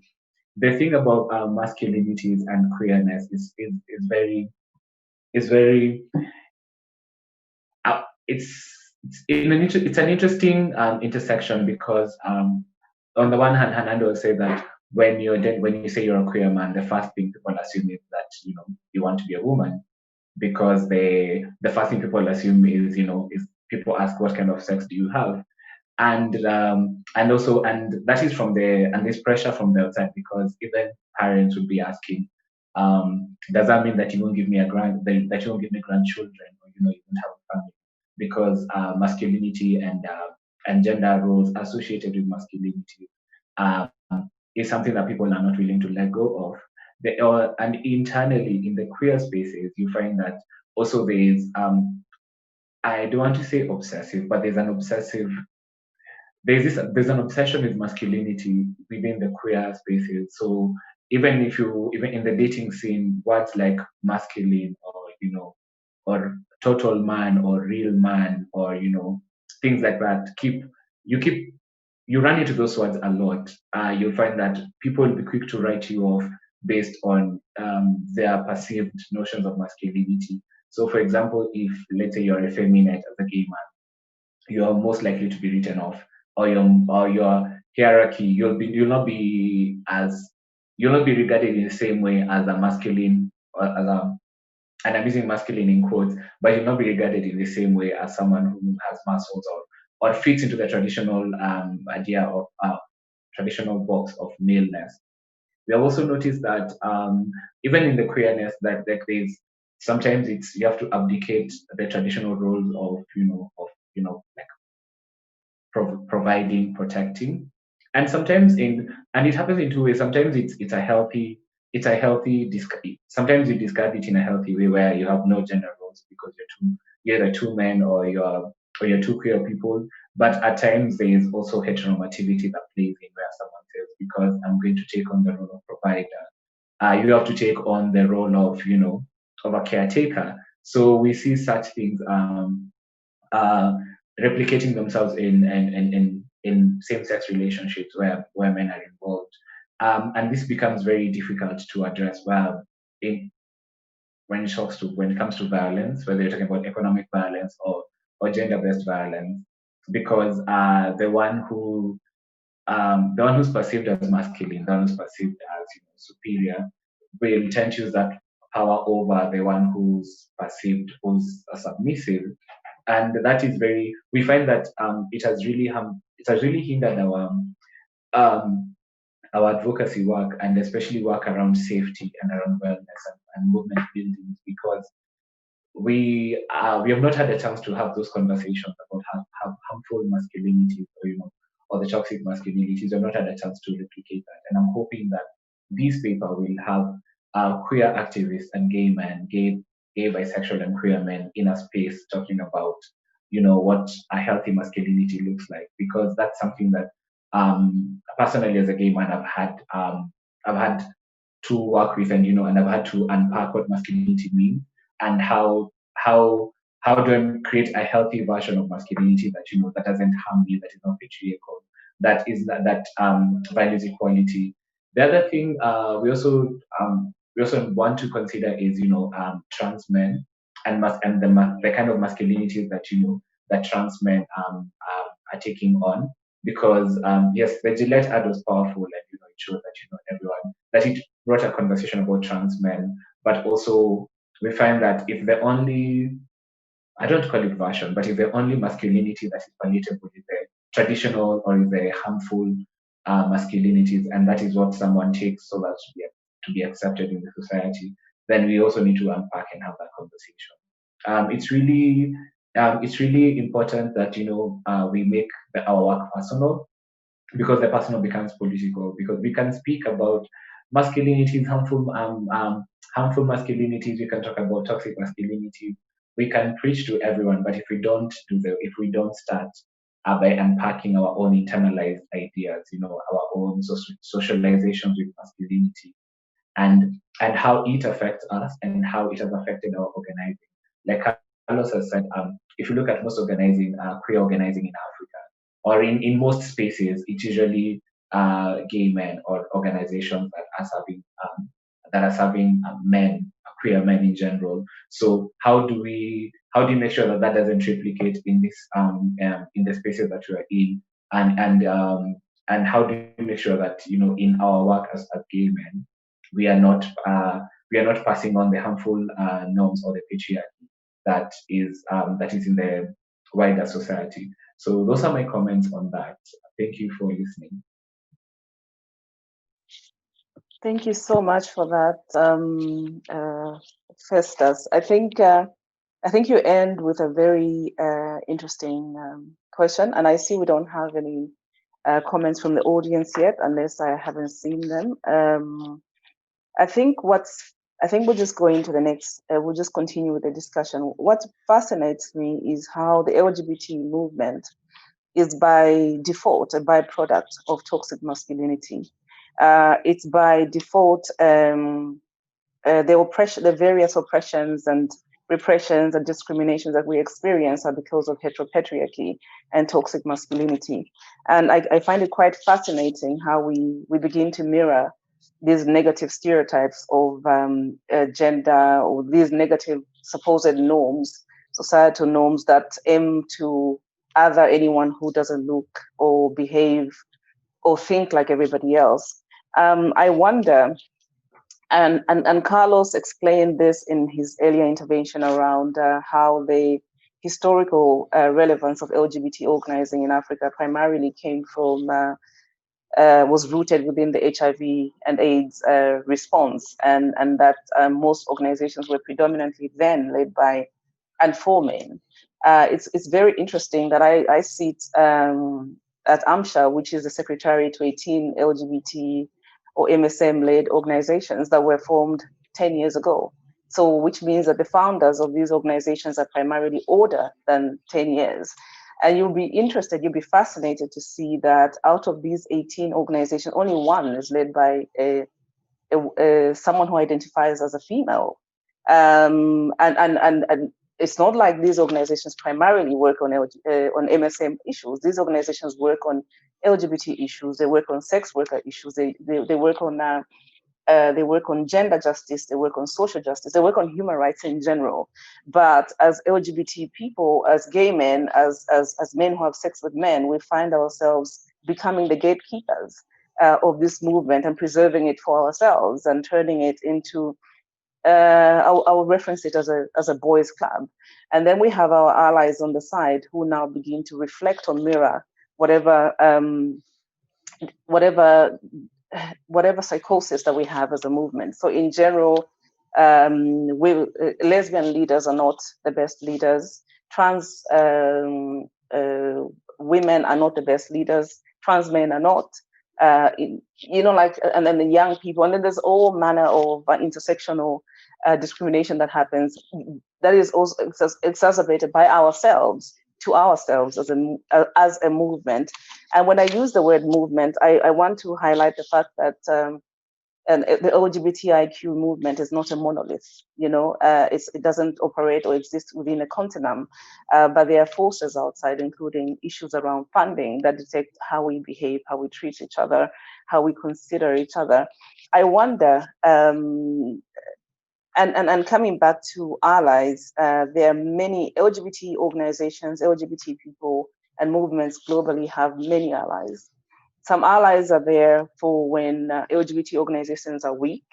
the thing about masculinities and queerness is very it's an interesting intersection, because on the one hand, Hernando will say that when you say you're a queer man, the first thing people assume is that you want to be a woman, because the first thing people assume is is people ask, what kind of sex do you have, and that is from there's pressure from the outside, because even parents would be asking, does that mean that you won't give me that you won't give me grandchildren, or you won't have a family, because masculinity and gender roles associated with masculinity is something that people are not willing to let go of. And internally in the queer spaces, you find that also there's I don't want to say obsessive, but there's an obsession with masculinity within the queer spaces. So even in the dating scene, words like masculine, or total man, or real man, or things like that, you run into those words a lot. You'll find that people will be quick to write you off based on their perceived notions of masculinity. So for example, if let's say you're effeminate as a gay man, you're most likely to be written off, or your hierarchy, you'll not be regarded in the same way as a masculine, or and I'm using masculine in quotes, but you'll not be regarded in the same way as someone who has muscles, or fits into the traditional idea of traditional box of maleness. We have also noticed that even in the queerness, that there's sometimes you have to abdicate the traditional roles of providing, protecting, and sometimes and it happens in two ways. Sometimes sometimes you discard it in a healthy way, where you have no gender roles because you're either two men, or you're two queer people. But at times there is also heteronormativity that plays in, where someone says, because I'm going to take on the role of provider, you have to take on the role of a caretaker. So we see such things replicating themselves in same-sex relationships where men are involved, and this becomes very difficult to address. When it comes to violence, whether you're talking about economic violence or gender-based violence, because the one who's perceived as masculine, the one who's perceived as superior, will tend to use that power over the one who's perceived who's submissive. And that is we find that it has really hindered our advocacy work, and especially work around safety and around wellness and movement building, because we have not had a chance to have those conversations about harmful masculinities, or the toxic masculinities. We have not had a chance to replicate that, and I'm hoping that this paper will have queer activists and gay men, gay, bisexual, and queer men in a space talking about what a healthy masculinity looks like, because that's something that personally as a gay man I've had to work with, and I've had to unpack what masculinity means, and how do I create a healthy version of masculinity that that doesn't harm me, that is not patriarchal, that values equality. The other thing we also want to consider is trans men and the kind of masculinities that trans men are taking on, because yes, the Juliet ad was powerful, and it showed that everyone, that it brought a conversation about trans men, but also we find that if the only, I don't call it version, but if the only masculinity that is palatable is the traditional or is the harmful masculinities, and that is what someone takes so that to be accepted in the society, then we also need to unpack and have that conversation. It's really important that we make our work personal, because the personal becomes political, because we can speak about masculinities, harmful masculinities, we can talk about toxic masculinity, we can preach to everyone, but if we don't start by unpacking our own internalized ideas, our own socializations with masculinity, and how it affects us and how it has affected our organizing. Like Carlos has said, if you look at most organizing, queer organizing in Africa, or in most spaces, it's usually gay men or organizations that are serving men, queer men in general. So how do you make sure that doesn't replicate in this in the spaces that you are in, and how do you make sure that in our work as gay men we are not passing on the harmful norms or the patriarchy that is in the wider society. So those are my comments on that. Thank you for listening. Thank you so much for that, Festus. I think you end with a very interesting question, and I see we don't have any comments from the audience yet, unless I haven't seen them. I think we'll just go into the next. We'll just continue with the discussion. What fascinates me is how the LGBT movement is by default a byproduct of toxic masculinity. It's by default the various oppressions and repressions and discriminations that we experience are because of heteropatriarchy and toxic masculinity. And I find it quite fascinating how we begin to mirror these negative stereotypes of gender, or these negative supposed norms, societal norms that aim to other anyone who doesn't look or behave or think like everybody else. I wonder, and Carlos explained this in his earlier intervention around how the historical relevance of LGBT organizing in Africa primarily came from, was rooted within the HIV and AIDS response, and that most organizations were predominantly then led by and for men. It's very interesting that I sit at AMSHeR, which is the secretary to 18 LGBT or MSM-led organizations that were formed 10 years ago. So, which means that the founders of these organizations are primarily older than 10 years. And you'll be fascinated to see that out of these 18 organizations, only one is led by someone who identifies as a female. And it's not like these organizations primarily work on MSM issues. These organizations work on LGBT issues. They work on sex worker issues. They work on gender justice. They work on social justice. They work on human rights in general. But as LGBT people, as gay men, as men who have sex with men, we find ourselves becoming the gatekeepers of this movement and preserving it for ourselves and turning it into, I'll reference it as a boys' club. And then we have our allies on the side who now begin to reflect or mirror whatever psychosis that we have as a movement. So in general, lesbian leaders are not the best leaders. Trans women are not the best leaders. Trans men are not. And then the young people, and then there's all manner of intersectional discrimination that happens, that is also exacerbated by ourselves, to ourselves as a movement. And when I use the word movement, I want to highlight the fact that and the LGBTIQ movement is not a monolith. It doesn't operate or exist within a continuum, but there are forces outside, including issues around funding that detect how we behave, how we treat each other, how we consider each other. I wonder, and coming back to allies, there are many LGBT organizations, LGBT people and movements globally have many allies. Some allies are there for when LGBT organizations are weak,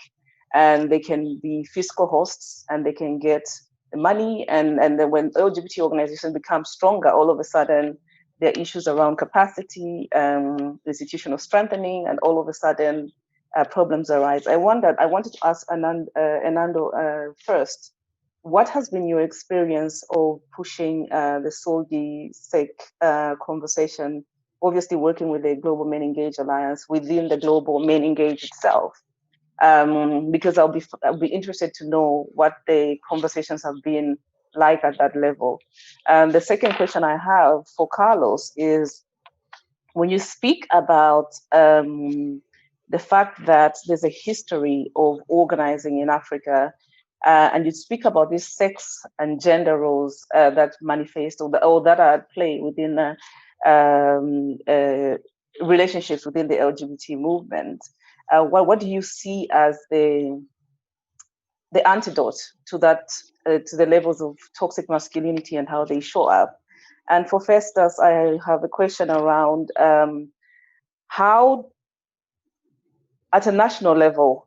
and they can be fiscal hosts and they can get money. And then when LGBT organizations become stronger, all of a sudden there are issues around capacity, institutional strengthening, and all of a sudden problems arise. I wanted to ask Hernando first, what has been your experience of pushing the SOGIESC conversation, obviously working with the Global MenEngage Alliance within the Global MenEngage itself? Because I'll be interested to know what the conversations have been like at that level. The second question I have for Carlos is, when you speak about the fact that there's a history of organizing in Africa, and you speak about these sex and gender roles that manifest or that are at play within relationships within the LGBT movement. What do you see as the antidote to that, to the levels of toxic masculinity and how they show up? And for Festus, I have a question around how, at a national level,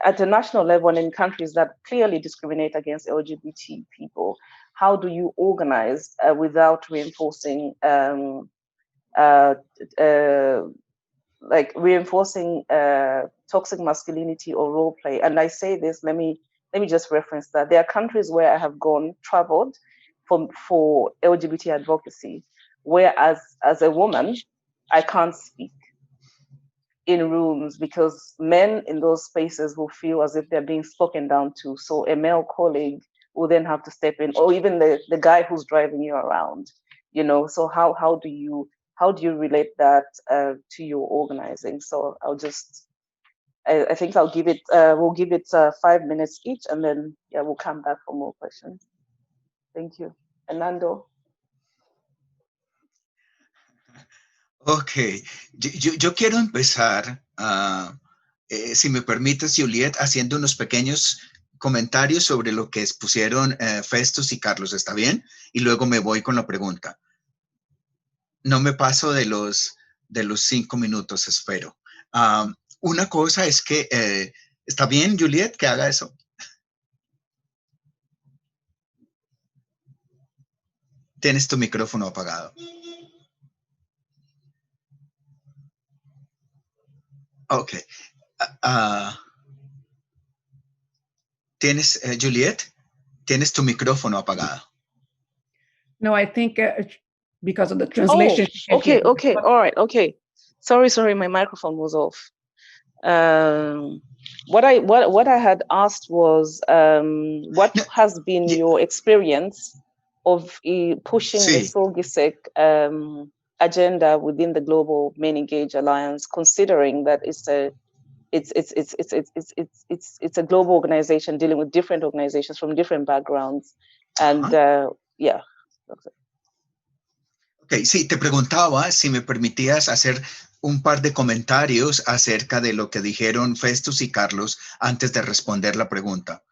at a national level and in countries that clearly discriminate against LGBT people, how do you organize without reinforcing toxic masculinity or role play? And I say this, let me just reference that there are countries where I have traveled for LGBT advocacy, where as a woman, I can't speak in rooms because men in those spaces will feel as if they're being spoken down to. So a male colleague will then have to step in, or even the guy who's driving you around, you know. So how do you relate that to your organizing? So I think I'll give it, we'll give it 5 minutes each, and then we'll come back for more questions. Thank you. Hernando. Ok, yo quiero empezar, si me permites, Juliet, haciendo unos pequeños comentarios sobre lo que expusieron Festus y Carlos, ¿está bien? Y luego me voy con la pregunta. No me paso de los 5 minutos, espero. Una cosa es que, ¿está bien, Juliet, que haga eso? Tienes tu micrófono apagado. Ok. Juliet, tienes tu micrófono apagado. No, I think because of the translation. Oh, okay. All right. Okay. Sorry. My microphone was off. What I had asked was, what has been your experience of pushing the SOGIESC agenda within the global MenEngage Alliance, considering that it's a global organization dealing with different organizations from different backgrounds, and yeah. Ok, sí, te preguntaba si me permitías hacer un par de comentarios acerca de lo que dijeron Festus y Carlos antes de responder la pregunta.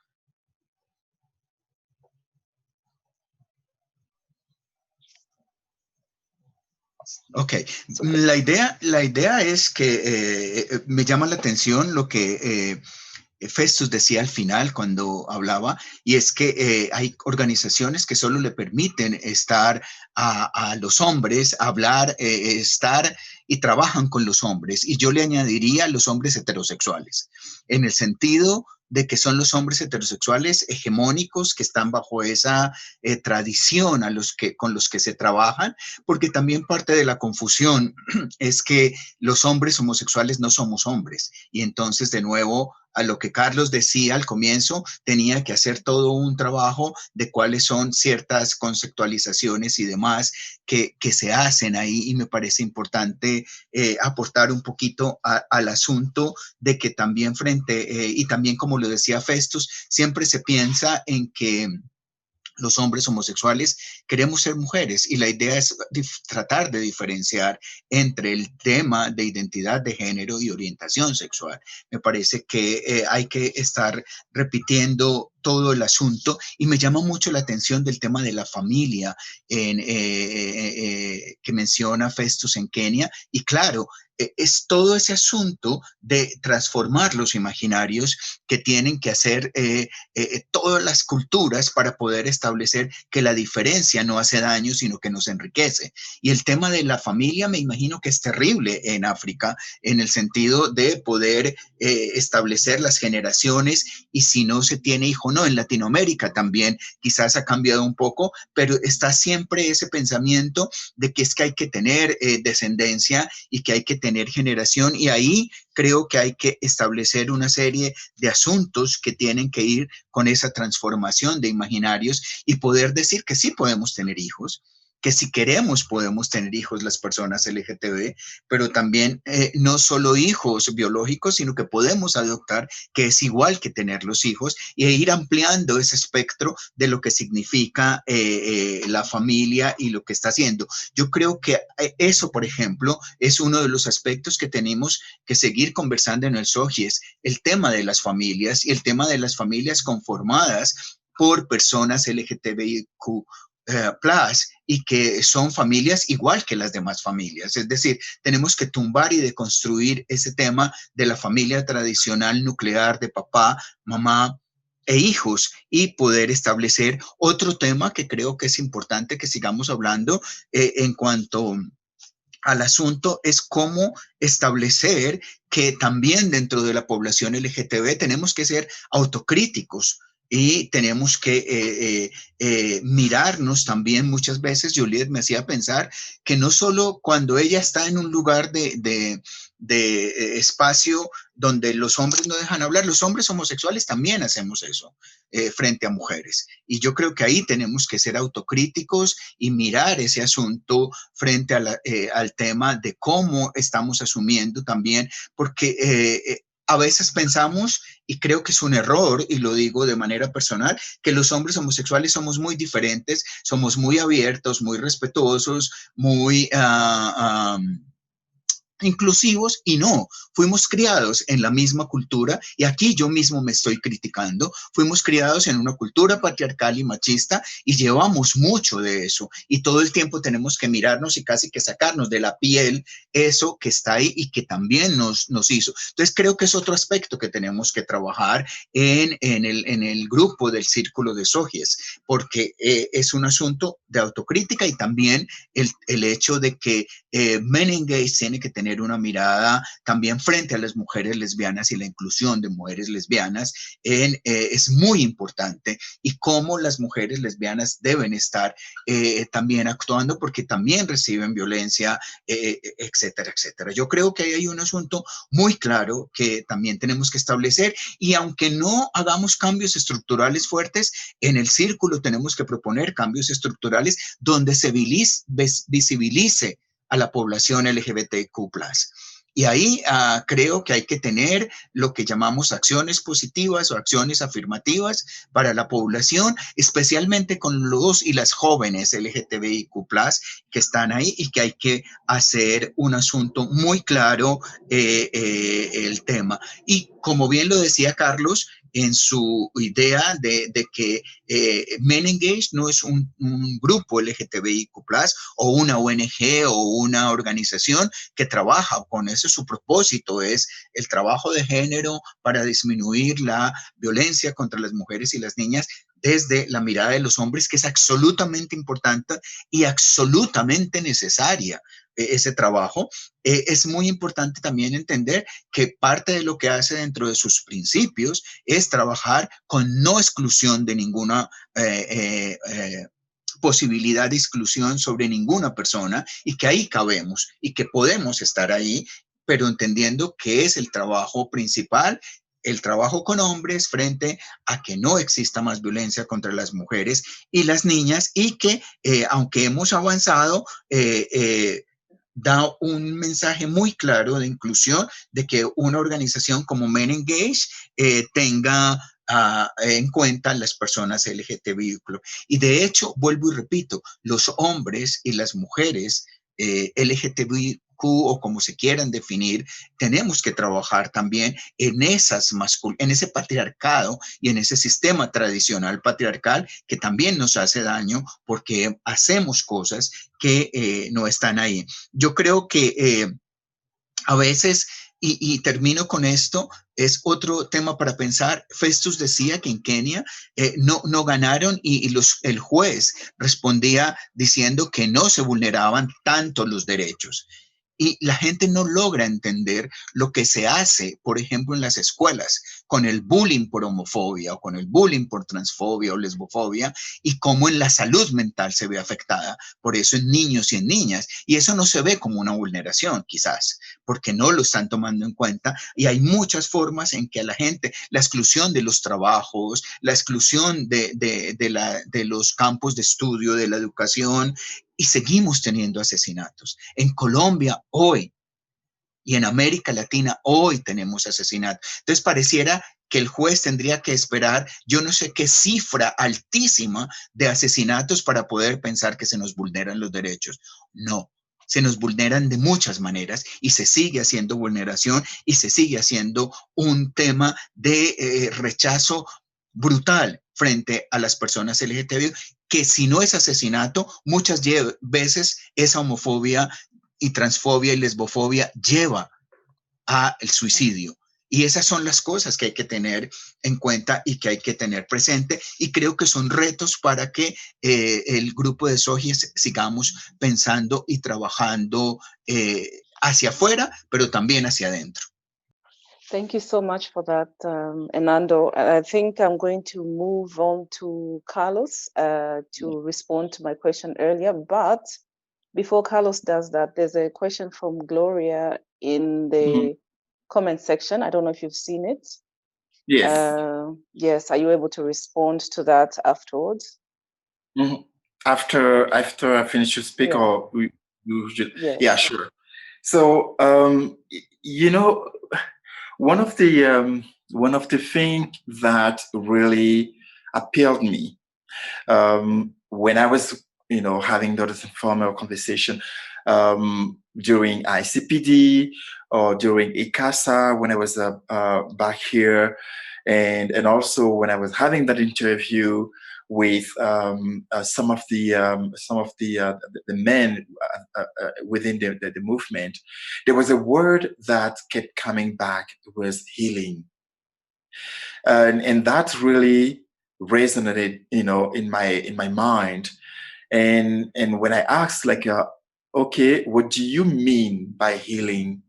Ok, la idea es que me llama la atención lo que Festus decía al final cuando hablaba, y es que hay organizaciones que solo le permiten estar a los hombres, hablar, estar y trabajan con los hombres, y yo le añadiría los hombres heterosexuales, en el sentido de que son los hombres heterosexuales hegemónicos que están bajo esa tradición con los que se trabajan, porque también parte de la confusión es que los hombres homosexuales no somos hombres, y entonces de nuevo a lo que Carlos decía al comienzo, tenía que hacer todo un trabajo de cuáles son ciertas conceptualizaciones y demás que se hacen ahí, y me parece importante aportar un poquito al asunto de que también y también como lo decía Festus, siempre se piensa en que los hombres homosexuales queremos ser mujeres, y la idea es tratar de diferenciar entre el tema de identidad de género y orientación sexual. Me parece que hay que estar repitiendo todo el asunto, y me llama mucho la atención del tema de la familia que menciona Festus en Kenia, y claro, es todo ese asunto de transformar los imaginarios que tienen que hacer todas las culturas para poder establecer que la diferencia no hace daño, sino que nos enriquece. Y el tema de la familia me imagino que es terrible en África, en el sentido de poder establecer las generaciones, y si no se tiene hijo, no. En Latinoamérica también quizás ha cambiado un poco, pero está siempre ese pensamiento de que es que hay que tener descendencia y que hay que tener generación, y ahí creo que hay que establecer una serie de asuntos que tienen que ir con esa transformación de imaginarios y poder decir que sí podemos tener hijos, que si queremos podemos tener hijos las personas LGTB, pero también no solo hijos biológicos, sino que podemos adoptar, que es igual que tener los hijos, y ir ampliando ese espectro de lo que significa la familia y lo que está haciendo. Yo creo que eso, por ejemplo, es uno de los aspectos que tenemos que seguir conversando en el SOGIESC, el tema de las familias y el tema de las familias conformadas por personas LGBTIQ+, y que son familias igual que las demás familias. Es decir, tenemos que tumbar y deconstruir ese tema de la familia tradicional nuclear de papá, mamá e hijos, y poder establecer otro tema que creo que es importante que sigamos hablando en cuanto al asunto, es cómo establecer que también dentro de la población LGTB tenemos que ser autocríticos y tenemos que mirarnos también. Muchas veces Juliet me hacía pensar que no solo cuando ella está en un lugar de espacio donde los hombres no dejan hablar, los hombres homosexuales también hacemos eso frente a mujeres. Y yo creo que ahí tenemos que ser autocríticos y mirar ese asunto frente a al tema de cómo estamos asumiendo también, porque a veces pensamos, y creo que es un error, y lo digo de manera personal, que los hombres homosexuales somos muy diferentes, somos muy abiertos, muy respetuosos, muy inclusivos, y no, fuimos criados en la misma cultura, y aquí yo mismo me estoy criticando, fuimos criados en una cultura patriarcal y machista, y llevamos mucho de eso, y todo el tiempo tenemos que mirarnos y casi que sacarnos de la piel eso que está ahí y que también nos hizo. Entonces creo que es otro aspecto que tenemos que trabajar en el grupo del círculo de SOGIESC, porque es un asunto de autocrítica, y también el hecho de que MenEngage tiene que tener una mirada también frente a las mujeres lesbianas y la inclusión de mujeres lesbianas es muy importante, y cómo las mujeres lesbianas deben estar también actuando, porque también reciben violencia, etcétera, etcétera. Yo creo que hay un asunto muy claro que también tenemos que establecer, y aunque no hagamos cambios estructurales fuertes, en el círculo tenemos que proponer cambios estructurales donde se visibilice a la población LGBTQ+. Y ahí creo que hay que tener lo que llamamos acciones positivas o acciones afirmativas para la población, especialmente con los y las jóvenes LGBTIQ+, que están ahí, y que hay que hacer un asunto muy claro el tema. Y como bien lo decía Carlos, en su idea de que MenEngage no es un grupo LGBTIQ+, o una ONG o una organización que trabaja con eso. Su propósito es el trabajo de género para disminuir la violencia contra las mujeres y las niñas desde la mirada de los hombres, que es absolutamente importante y absolutamente necesaria. Ese trabajo. Es muy importante también entender que parte de lo que hace dentro de sus principios es trabajar con no exclusión de ninguna posibilidad de exclusión sobre ninguna persona, y que ahí cabemos y que podemos estar ahí, pero entendiendo que es el trabajo principal, el trabajo con hombres frente a que no exista más violencia contra las mujeres y las niñas, y que aunque hemos avanzado, da un mensaje muy claro de inclusión, de que una organización como MenEngage tenga en cuenta las personas LGTBIQ. Y de hecho, vuelvo y repito, los hombres y las mujeres LGTBIQ, o como se quieran definir, tenemos que trabajar también en ese patriarcado y en ese sistema tradicional patriarcal que también nos hace daño, porque hacemos cosas que no están ahí. Yo creo que a veces, y termino con esto, es otro tema para pensar. Festus decía que en Kenia no ganaron, y el juez respondía diciendo que no se vulneraban tanto los derechos. Y la gente no logra entender lo que se hace, por ejemplo, en las escuelas, con el bullying por homofobia, o con el bullying por transfobia o lesbofobia, y cómo en la salud mental se ve afectada por eso en niños y en niñas. Y eso no se ve como una vulneración, quizás, porque no lo están tomando en cuenta. Y hay muchas formas en que a la gente, la exclusión de los trabajos, la exclusión de los campos de estudio, de la educación, y seguimos teniendo asesinatos. En Colombia hoy y en América Latina hoy tenemos asesinatos. Entonces pareciera que el juez tendría que esperar yo no sé qué cifra altísima de asesinatos para poder pensar que se nos vulneran los derechos. No, se nos vulneran de muchas maneras y se sigue haciendo vulneración y se sigue haciendo un tema de rechazo brutal frente a las personas LGBTIQ, que si no es asesinato, muchas veces esa homofobia y transfobia y lesbofobia lleva al suicidio. Y esas son las cosas que hay que tener en cuenta y que hay que tener presente. Y creo que son retos para que el grupo de SOGIESC sigamos pensando y trabajando hacia afuera, pero también hacia adentro. Thank you so much for that, Hernando. I think I'm going to move on to Carlos to respond to my question earlier. But before Carlos does that, there's a question from Gloria in the comment section. I don't know if you've seen it. Yes. Yes. Are you able to respond to that afterwards? After I finish to speak, or you should? Yes. Yeah, sure. So, you know, one of the things that really appealed me when I was, having those informal conversation during ICPD or during ICASA when I was back here, and also when I was having that interview with some of the men within the movement, there was a word that kept coming back. It was healing, and that really resonated, in my mind. And when I asked, like, okay, what do you mean by healing?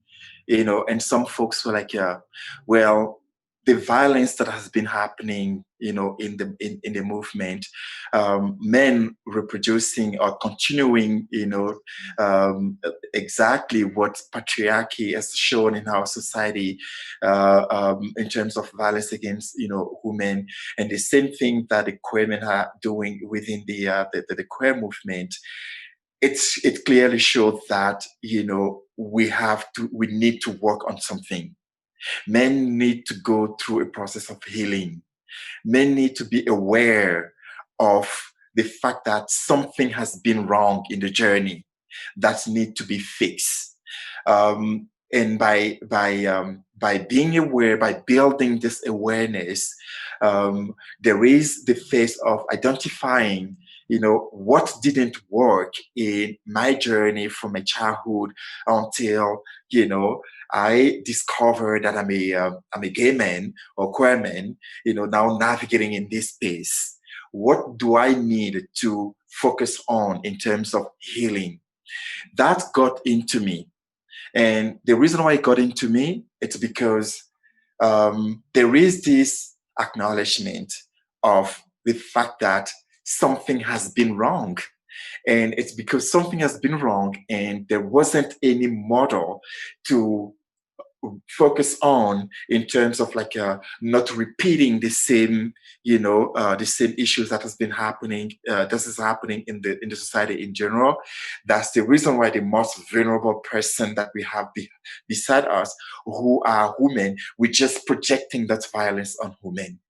And some folks were like, well, the violence that has been happening, in the movement, men reproducing or continuing, exactly what patriarchy has shown in our society, in terms of violence against, women, and the same thing that the queer men are doing within the queer movement. It clearly showed that, we need to work on something. Men need to go through a process of healing. Men need to be aware of the fact that something has been wrong in the journey that need to be fixed. And by being aware, by building this awareness, there is the phase of identifying, what didn't work in my journey from my childhood until, I discovered that I'm a gay man or queer man, now navigating in this space. What do I need to focus on in terms of healing? That got into me. And the reason why it got into me, it's because there is this acknowledgement of the fact that something has been wrong. And it's because something has been wrong and there wasn't any model to focus on in terms of not repeating the same the same issues that has been happening this is happening in the society in general. That's the reason why the most vulnerable person that we have beside us, who are women, we're just projecting that violence on women.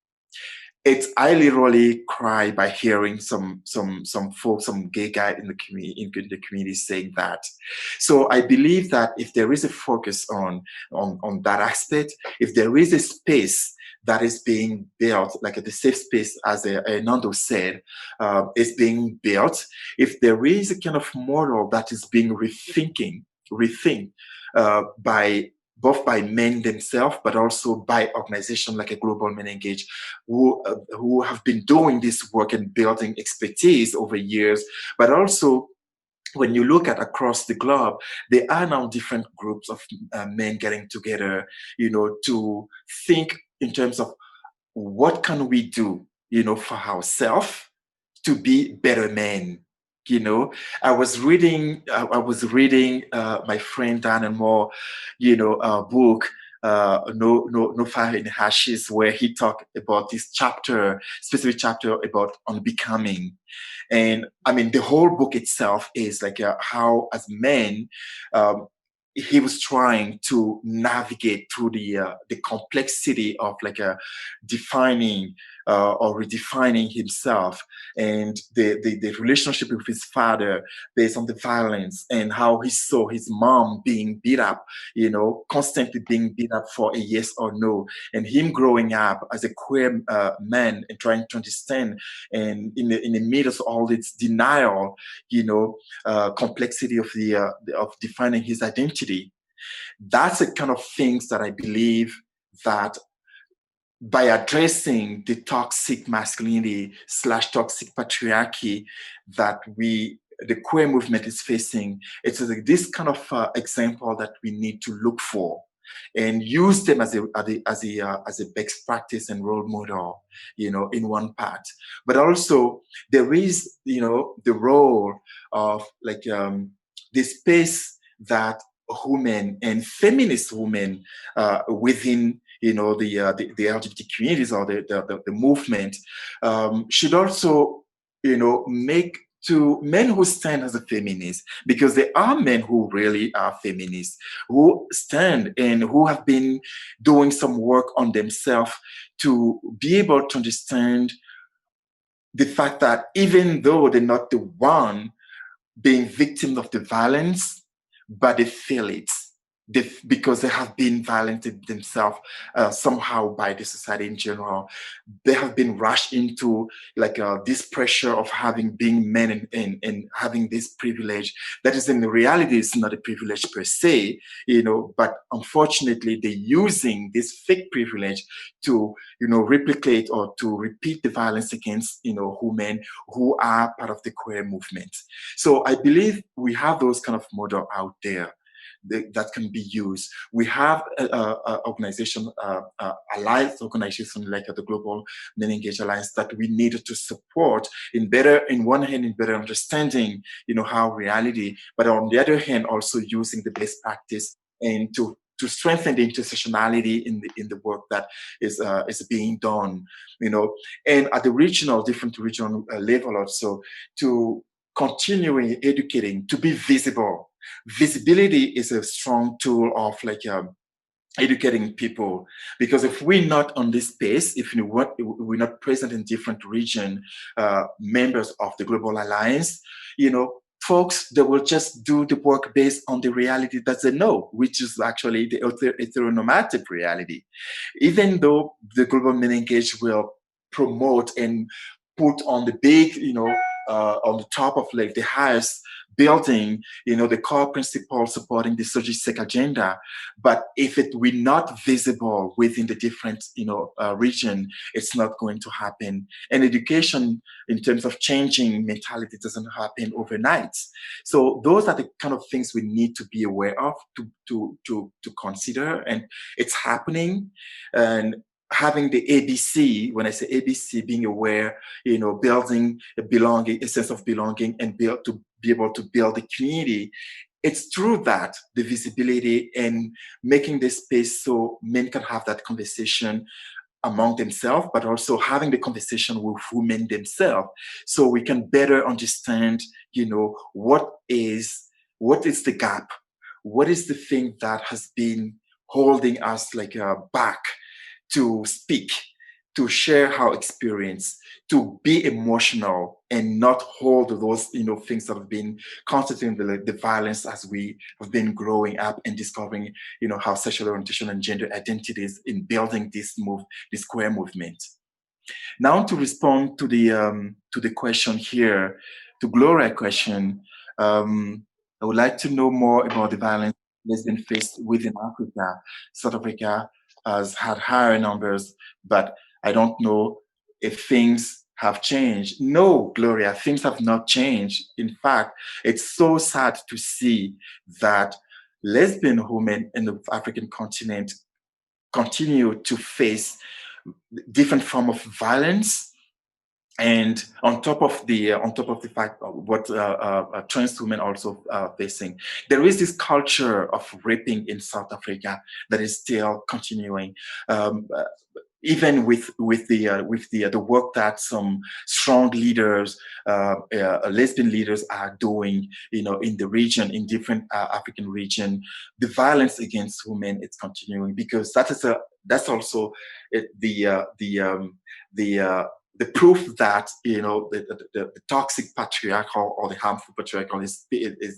I literally cry by hearing some folks, some gay guy in the community saying that. So I believe that if there is a focus on that aspect, if there is a space that is being built, like the safe space, as Hernando said, is being built, if there is a kind of model that is being rethink both by men themselves, but also by organizations like a Global MenEngage, who have been doing this work and building expertise over years. But also, when you look at across the globe, there are now different groups of men getting together, to think in terms of what can we do, for ourselves to be better men. I was reading my friend Dan and Moore, book No Fire in Ashes, where he talked about this specific chapter about unbecoming. And I mean, the whole book itself is like how, as men, he was trying to navigate through the complexity of like defining or redefining himself, and the relationship with his father based on the violence, and how he saw his mom being beat up, constantly being beat up for a yes or no, and him growing up as a queer man and trying to understand, and in the middle of all this denial, complexity of defining his identity. That's the kind of things that I believe that by addressing the toxic masculinity / toxic patriarchy that the queer movement is facing, it's like this kind of example that we need to look for and use them as a best practice and role model, in one part. But also there is, the role of like the space that women and feminist women within the LGBT communities or the movement should also make to men who stand as a feminist, because there are men who really are feminists, who stand and who have been doing some work on themselves to be able to understand the fact that even though they're not the one being victims of the violence, but they feel it. Because they have been violated themselves somehow by the society in general. They have been rushed into like this pressure of being men and having this privilege. That is, in reality, it's not a privilege per se, but unfortunately they're using this fake privilege to, replicate or to repeat the violence against, women who are part of the queer movement. So I believe we have those kind of model out there that can be used. We have organization, alliance organization like the Global MenEngage Alliance that we need to support in one hand, in better understanding, how reality, but on the other hand, also using the best practice and to strengthen the intersectionality in the work that is being done, and at the different regional level also, to continuing educating, to be visible. Visibility is a strong tool of like educating people, because if we're not on this space, if we're not present in different region, members of the Global Alliance, folks that will just do the work based on the reality that they know, which is actually the heteronormative reality. Even though the Global MenEngage will promote and put on the big, on the top of like the highest building, the core principle supporting the SOGIESC agenda. But if we're not visible within the different, region, it's not going to happen. And education in terms of changing mentality doesn't happen overnight. So those are the kind of things we need to be aware of, to consider, and it's happening. And having the ABC, when I say ABC, being aware, building a sense of belonging, and to be able to build a community. It's through that, the visibility and making this space so men can have that conversation among themselves, but also having the conversation with women themselves, so we can better understand, what is the gap, what is the thing that has been holding us like back to speak, to share our experience, to be emotional and not hold those, things that have been constituting the violence as we have been growing up and discovering, how sexual orientation and gender identities in building this queer movement. Now to respond to the question here, to Gloria's question, I would like to know more about the violence that's been faced within Africa. South Africa has had higher numbers, but I don't know if things have changed. No, Gloria, things have not changed. In fact, it's so sad to see that lesbian women in the African continent continue to face different forms of violence And on top of the fact of what trans women also facing, there is this culture of raping in South Africa that is still continuing. Even with the work that some strong leaders, lesbian leaders are doing, in the region, in different African region, the violence against women is continuing, because that's also the proof that the toxic patriarchal or the harmful patriarchal is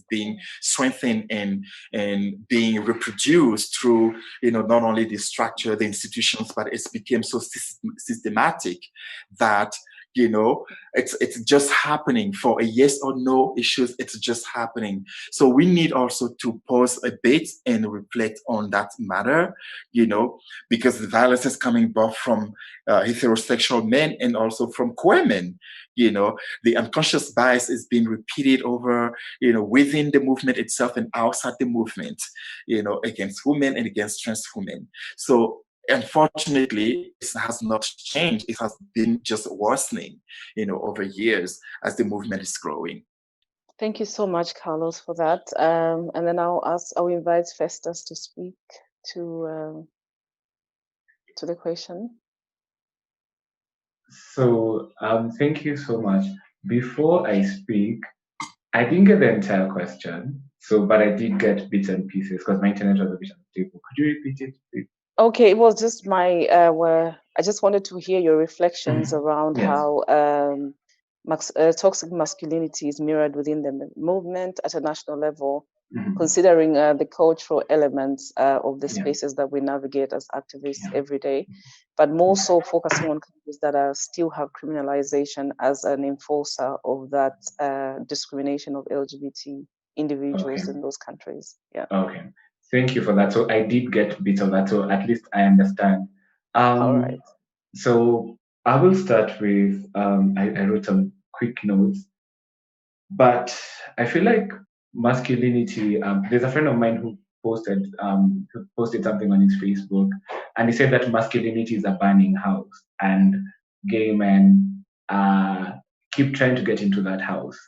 being strengthened and being reproduced through not only the structure, the institutions, but it's become so systematic that it's just happening for a yes or no issues. It's just happening. So we need also to pause a bit and reflect on that matter, because the violence is coming both from heterosexual men and also from queer men. The unconscious bias is being repeated over, within the movement itself and outside the movement, against women and against trans women. So unfortunately, it has not changed. It has been just worsening, over years as the movement is growing. Thank you so much, Carlos, for that. And then I'll invite Festus to speak to the question. So thank you so much. Before I speak, I didn't get the entire question, but I did get bits and pieces because my internet was a bit unstable. Could you repeat it, please? Okay, it was just my where I just wanted to hear your reflections around how toxic masculinity is mirrored within the movement at a national level, considering the cultural elements of the spaces that we navigate as activists every day, but more so focusing on countries that still have criminalization as an enforcer of that discrimination of LGBT individuals in those countries. Yeah. Okay. Thank you for that. So I did get bits of that, so at least I understand. All right. So I will start with, I wrote some quick notes, but I feel like masculinity, there's a friend of mine who posted something on his Facebook, and he said that masculinity is a burning house, and gay men keep trying to get into that house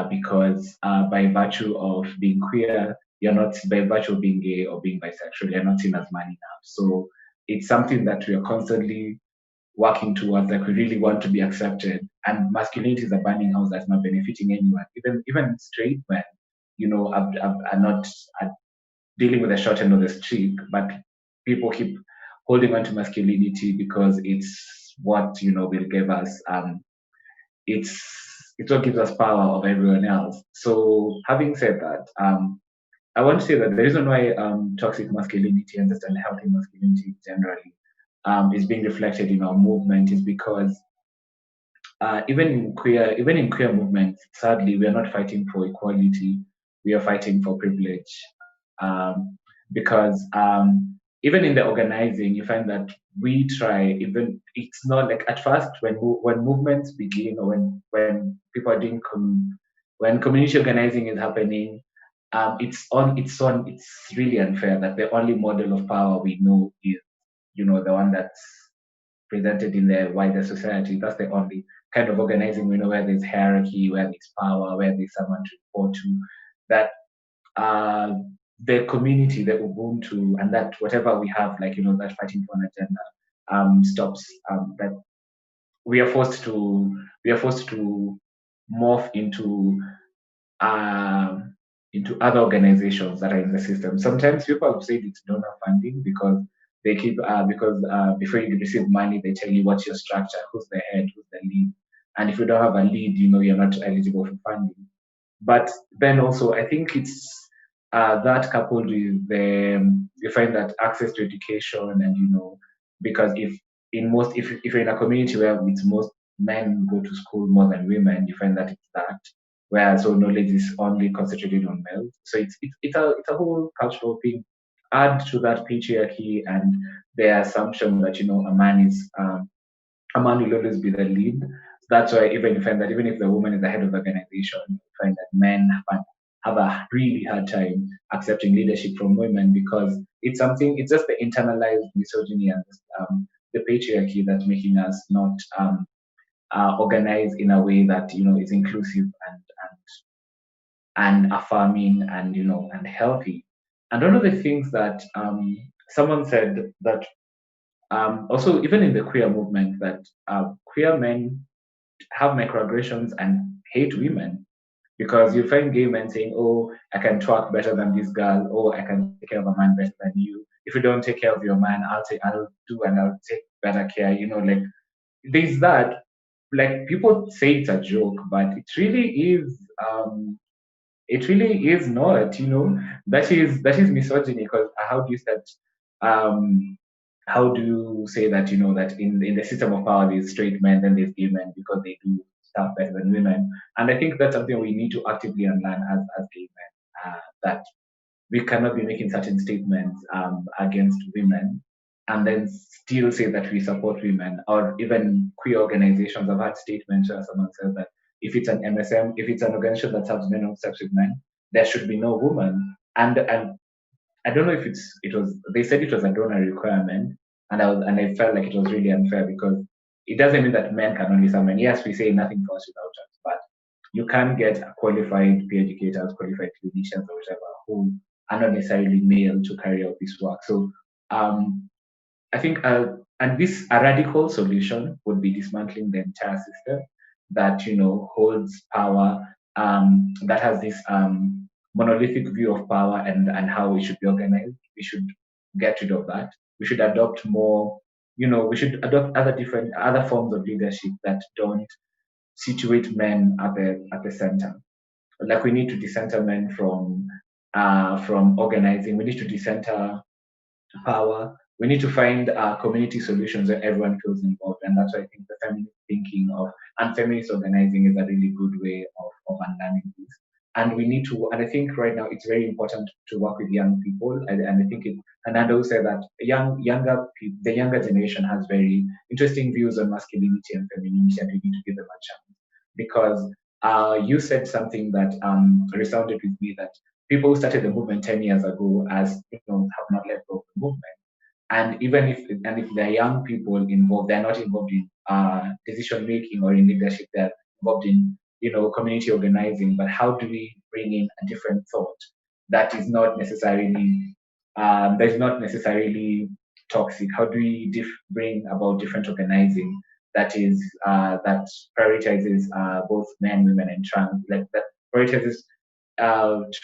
because by virtue of being queer, you're not, by virtue of being gay or being bisexual, you're not seen as man enough. So it's something that we are constantly working towards, like we really want to be accepted. And masculinity is a burning house that's not benefiting anyone. Even straight men, are not dealing with the short end of the stick, but people keep holding on to masculinity because it's what will give us. It's what gives us power over everyone else. So having said that, I want to say that the reason why toxic masculinity and just unhealthy masculinity generally is being reflected in our movement is because even in queer movements, sadly, we are not fighting for equality. We are fighting for privilege. Because even in the organizing, you find that we try, even it's not like at first when movements begin or when people are doing when community organizing is happening, it's really unfair that the only model of power we know is the one that's presented in the wider society. That's the only kind of organizing we know, where there's hierarchy, where there's power, where there's someone to report to. That the community, the Ubuntu, and that whatever we have, like that fighting for an agenda, stops. That we are forced to morph into other organizations that are in the system. Sometimes people have said it's donor funding because they keep before you receive money, they tell you what's your structure, who's the head, who's the lead, and if you don't have a lead, you're not eligible for funding. But then also, I think it's that coupled with you find that access to education, and because if you're in a community where it's most men go to school more than women, you find that it's that. Whereas so knowledge is only concentrated on males. So it's a whole cultural thing. Add to that patriarchy and the assumption that a man will always be the lead. That's why even you find that even if the woman is the head of the organization, you find that men have a really hard time accepting leadership from women because it's just the internalized misogyny and the patriarchy that's making us not organize in a way that, you know, is inclusive and affirming and, you know, and healthy. And one of the things that someone said that also even in the queer movement, that queer men have microaggressions and hate women, because you find gay men saying, oh, I can twerk better than this girl, or I can take care of a man better than you. If you don't take care of your man, I'll do and I'll take better care. You know, like there's that. Like people say it's a joke, but it really is. It really is not. You know, that is misogyny. Because how do you start? How do you say that, you know, that in the system of power there's straight men, then there's gay men because they do stuff better than women? And I think that's something we need to actively unlearn as gay men, that we cannot be making certain statements against women and then still say that we support women. Or even queer organizations have had statements where someone says that if it's an MSM, if it's an organization that has men of sex with men, there should be no woman. And I don't know if they said it was a donor requirement, and I felt like it was really unfair, because it doesn't mean that men can only serve men. Yes, we say nothing for us without us, but you can get qualified peer educators, qualified clinicians, or whatever, who are not necessarily male to carry out this work. So I think a radical solution would be dismantling the entire system that, you know, holds power, that has this monolithic view of power and how it should be organized. We should get rid of that. We should adopt more, you know, we should adopt other forms of leadership that don't situate men at the center. Like we need to decenter men from organizing. We need to decenter power. We need to find community solutions where everyone feels involved, and that's why I think the feminist thinking and feminist organizing is a really good way of unlearning this. And we need to, and I think right now it's very important to work with young people. And I think Hernando said that the younger generation has very interesting views on masculinity and femininity, and we need to give them a chance. Because you said something that resounded with me, that people who started the movement 10 years ago, as you know, have not let go of the movement. And even if they're young people involved, they're not involved in decision making or in leadership. They're involved in, you know, community organizing. But how do we bring in a different thought that is not necessarily toxic? How do we bring about different organizing that prioritizes both men, women, and trans, like that prioritizes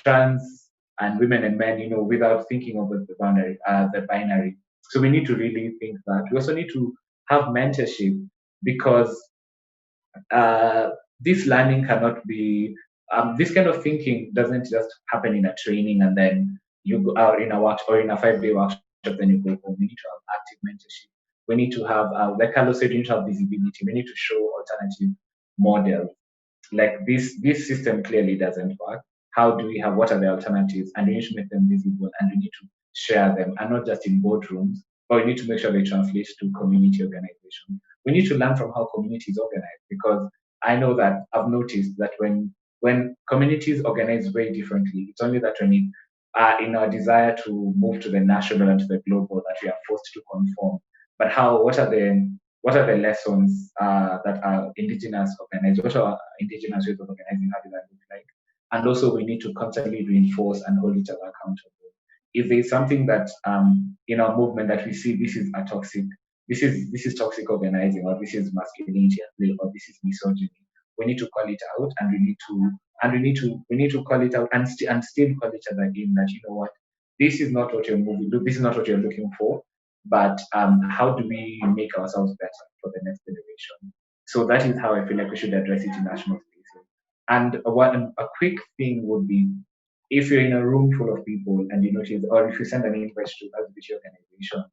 trans and women and men, you know, without thinking of the binary. So we need to really think that. We also need to have mentorship, because this learning cannot be, this kind of thinking doesn't just happen in a training and then you go out in a 5-day workshop, then you go home. We need to have active mentorship. We need to have, like Carlos said, we need to have visibility. We need to show alternative models. Like this system clearly doesn't work. What are the alternatives? And we need to make them visible, and we need to share them, and not just in boardrooms, but we need to make sure they translate to community organization. We need to learn from how communities organize, because I know that I've noticed that when communities organize very differently, it's only that when in our desire to move to the national and to the global that we are forced to conform. But what are the lessons that are indigenous organized? What are indigenous ways of organizing? How does that look like? And also, we need to constantly reinforce and hold each other accountable. If there's something that in our movement that we see this is toxic organizing, or this is masculinity, or this is misogyny, we need to call it out, and we need to call it out and still call each other in that, you know what, this is not what this is not what you're looking for, but how do we make ourselves better for the next generation? So that is how I feel like we should address it in national spaces. And a quick thing would be, if you're in a room full of people and you notice, or if you send an invite to an LGBT organization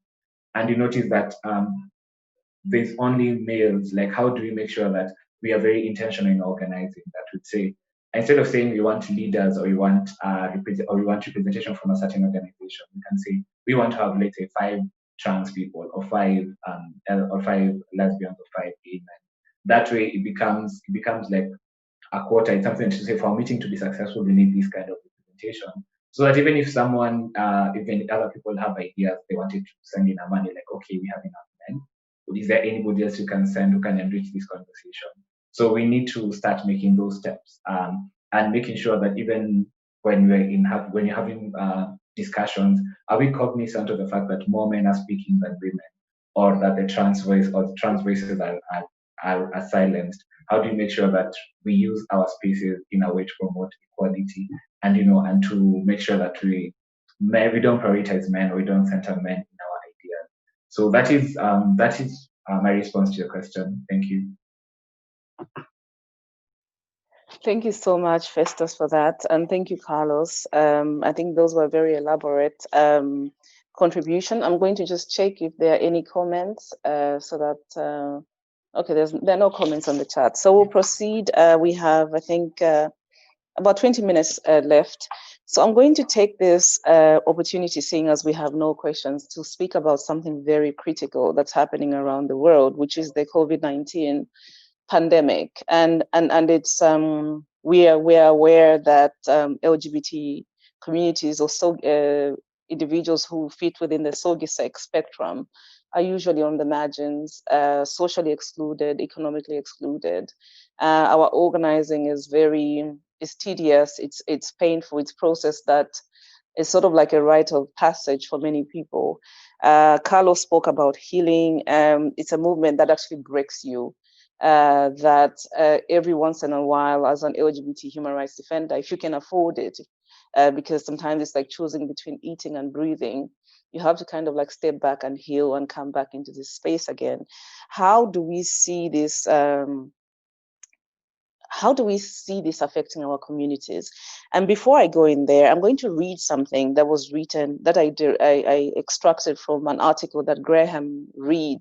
and you notice that there's only males, like how do we make sure that we are very intentional in organizing? That would say, instead of saying we want leaders or we want representation from a certain organization, we can say we want to have, let's say, 5 trans people, or 5 lesbians, or 5 gay men. That way it becomes like a quota. It's something to say, for our meeting to be successful, we need this kind of representation. So that even if someone, even other people have ideas, they wanted to send in a money, like, okay, we have enough men, is there anybody else you can send who can enrich this conversation? So we need to start making those steps and making sure that even when when you're having discussions, are we cognizant of the fact that more men are speaking than women, or that the trans voice or the trans voices are silenced? How do you make sure that we use our spaces in a way to promote equality, and and to make sure that we don't prioritize men, or we don't center men in our ideas? So that is my response to your question. Thank you. Thank you so much, Festus, for that. And thank you, Carlos. I think those were very elaborate contribution. I'm going to just check if there are any comments so that, okay, there are no comments on the chat. So we'll proceed. We have, I think, about 20 minutes left. So I'm going to take this opportunity, seeing as we have no questions, to speak about something very critical that's happening around the world, which is the COVID-19 pandemic. And it's we are aware that LGBT communities, or individuals who fit within the SOGIESC spectrum, are usually on the margins, socially excluded, economically excluded. Our organizing is tedious, it's painful, it's a process that is sort of like a rite of passage for many people. Carlos spoke about healing. It's a movement that actually breaks you. That every once in a while, as an LGBT human rights defender, if you can afford it, because sometimes it's like choosing between eating and breathing, you have to kind of like step back and heal and come back into this space again. How do we see this? How do we see this affecting our communities? And before I go in there, I'm going to read something that was written, that I extracted from an article that Graham Reed,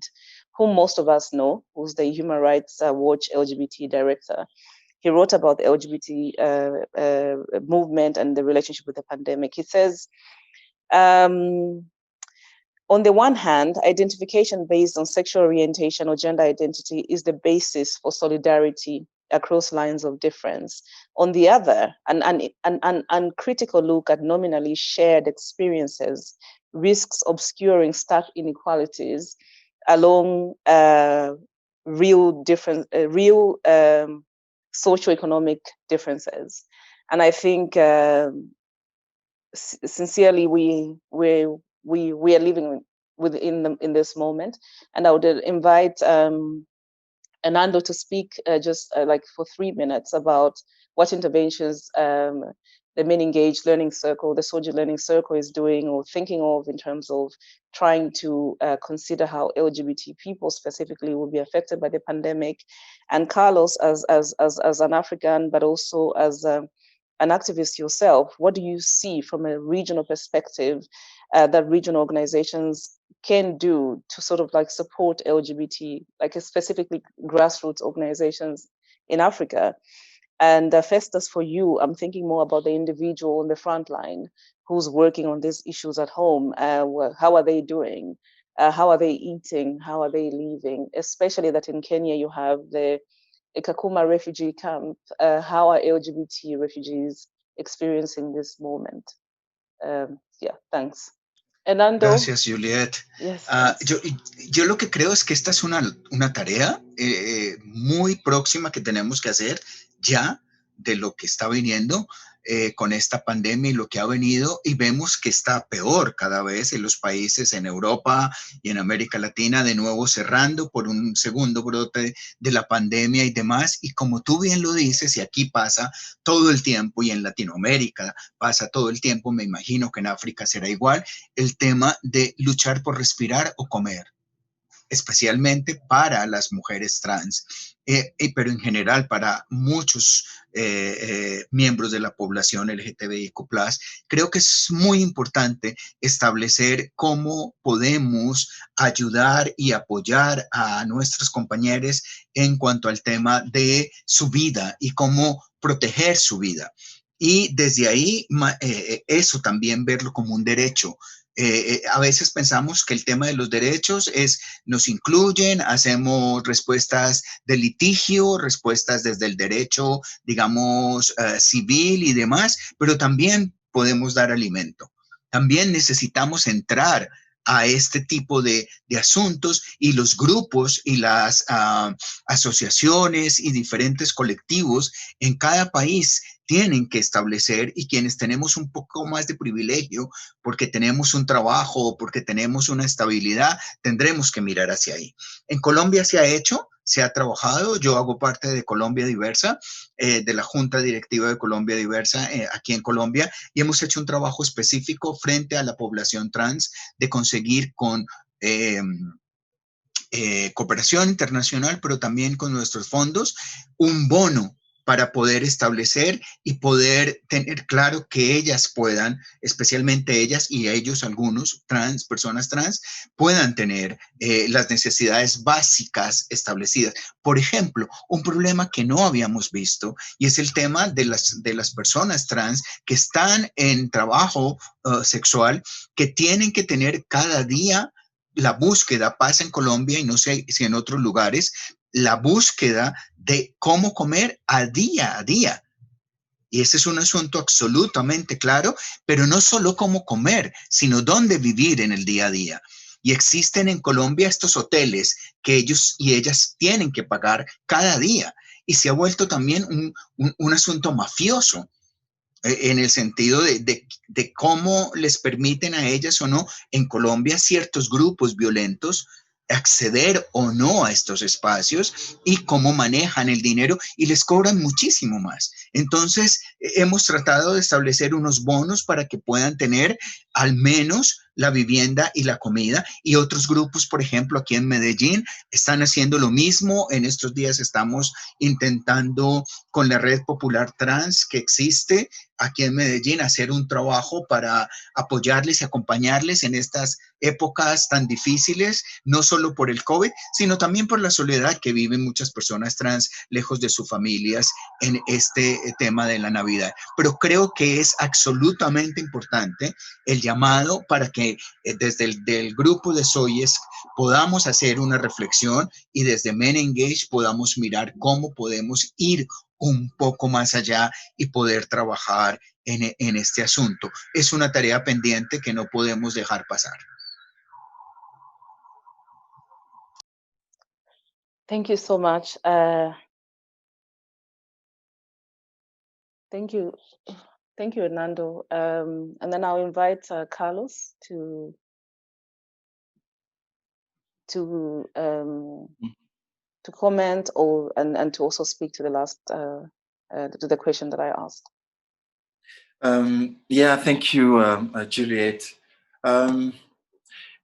whom most of us know, who's the Human Rights Watch LGBT director. He wrote about the LGBT movement and the relationship with the pandemic. He says, on the one hand, identification based on sexual orientation or gender identity is the basis for solidarity across lines of difference. On the other, an critical look at nominally shared experiences risks obscuring stark inequalities along real socioeconomic differences. And I think sincerely we are living in this moment. And I would invite Hernando to speak just like for 3 minutes about what interventions the MenEngage Learning Circle, the SOGI Learning Circle is doing or thinking of in terms of trying to consider how LGBT people specifically will be affected by the pandemic. And Carlos, as an African, but also as an activist yourself, what do you see from a regional perspective that regional organizations can do to sort of like support LGBT, like specifically grassroots organizations in Africa? And Festus, for you, I'm thinking more about the individual on the front line who's working on these issues at home. How are they doing? How are they eating? How are they living? Especially that in Kenya, you have the Kakuma refugee camp. How are LGBT refugees experiencing this moment? Yeah, thanks. Hernando. Gracias, Juliet. Yes, yo lo que creo es que esta es una tarea muy próxima que tenemos que hacer ya de lo que está viniendo con esta pandemia y lo que ha venido, y vemos que está peor cada vez en los países, en Europa y en América Latina, de nuevo cerrando por un segundo brote de la pandemia y demás. Y como tú bien lo dices, y aquí pasa todo el tiempo, y en Latinoamérica pasa todo el tiempo, me imagino que en África será igual, el tema de luchar por respirar o comer, especialmente para las mujeres trans, pero en general para muchos miembros de la población LGBTIQ+. Creo que es muy importante establecer cómo podemos ayudar y apoyar a nuestros compañeros en cuanto al tema de su vida y cómo proteger su vida. Y desde ahí, eso también verlo como un derecho. A veces pensamos que el tema de los derechos nos incluyen, hacemos respuestas de litigio, respuestas desde el derecho, digamos, civil y demás, pero también podemos dar alimento. También necesitamos entrar a este tipo de asuntos, y los grupos y las asociaciones y diferentes colectivos en cada país tienen que establecer, y quienes tenemos un poco más de privilegio porque tenemos un trabajo o porque tenemos una estabilidad, tendremos que mirar hacia ahí. En Colombia se ha hecho, se ha trabajado. Yo hago parte de Colombia Diversa, de la Junta Directiva de Colombia Diversa aquí en Colombia, y hemos hecho un trabajo específico frente a la población trans de conseguir con cooperación internacional, pero también con nuestros fondos, un bono para poder establecer y poder tener claro que ellas puedan, especialmente ellas y ellos, algunos trans, personas trans, puedan tener las necesidades básicas establecidas. Por ejemplo, un problema que no habíamos visto, y es el tema de las personas trans que están en trabajo sexual, que tienen que tener cada día la búsqueda, pasa en Colombia y no sé si en otros lugares, la búsqueda de cómo comer a día. Y ese es un asunto absolutamente claro, pero no solo cómo comer, sino dónde vivir en el día a día. Y existen en Colombia estos hoteles que ellos y ellas tienen que pagar cada día. Y se ha vuelto también un asunto mafioso, en el sentido de cómo les permiten a ellas o no en Colombia ciertos grupos violentos acceder o no a estos espacios, y cómo manejan el dinero y les cobran muchísimo más. Entonces, hemos tratado de establecer unos bonos para que puedan tener al menos la vivienda y la comida, y otros grupos, por ejemplo, aquí en Medellín, están haciendo lo mismo. En estos días estamos intentando con la red popular trans que existe aquí en Medellín hacer un trabajo para apoyarles y acompañarles en estas épocas tan difíciles, no solo por el COVID, sino también por la soledad que viven muchas personas trans lejos de sus familias en este tema de la Navidad. Pero creo que es absolutamente importante el llamado para que desde el grupo de SOGIESC podamos hacer una reflexión, y desde MenEngage podamos mirar cómo podemos ir un poco más allá y poder trabajar en este asunto. Es una tarea pendiente que no podemos dejar pasar. Thank you so much. Thank you, Hernando. And then I'll invite Carlos to comment and to also speak to the last to the question that I asked. Yeah, thank you, Juliet.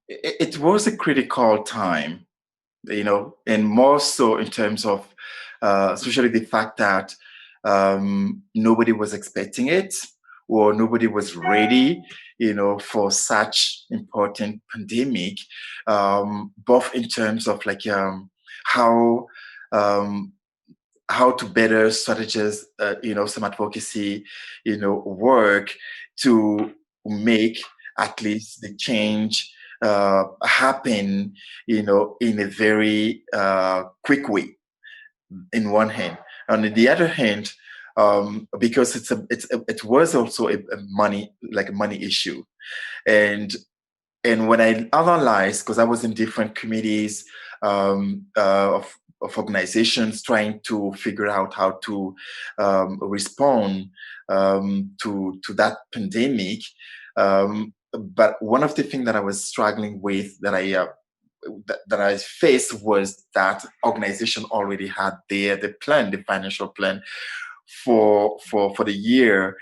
It was a critical time, and more so in terms of especially the fact that nobody was expecting it, or nobody was ready, for such important pandemic, both in terms of like how to better strategize, some advocacy, work to make at least the change happen, in a very quick way. In one hand, on the other hand, because it was also a money issue, and when I analyzed, because I was in different committees of organizations trying to figure out how to respond to that pandemic. But one of the things that I was struggling with, that I faced, was that organization already had the plan, the financial plan for the year.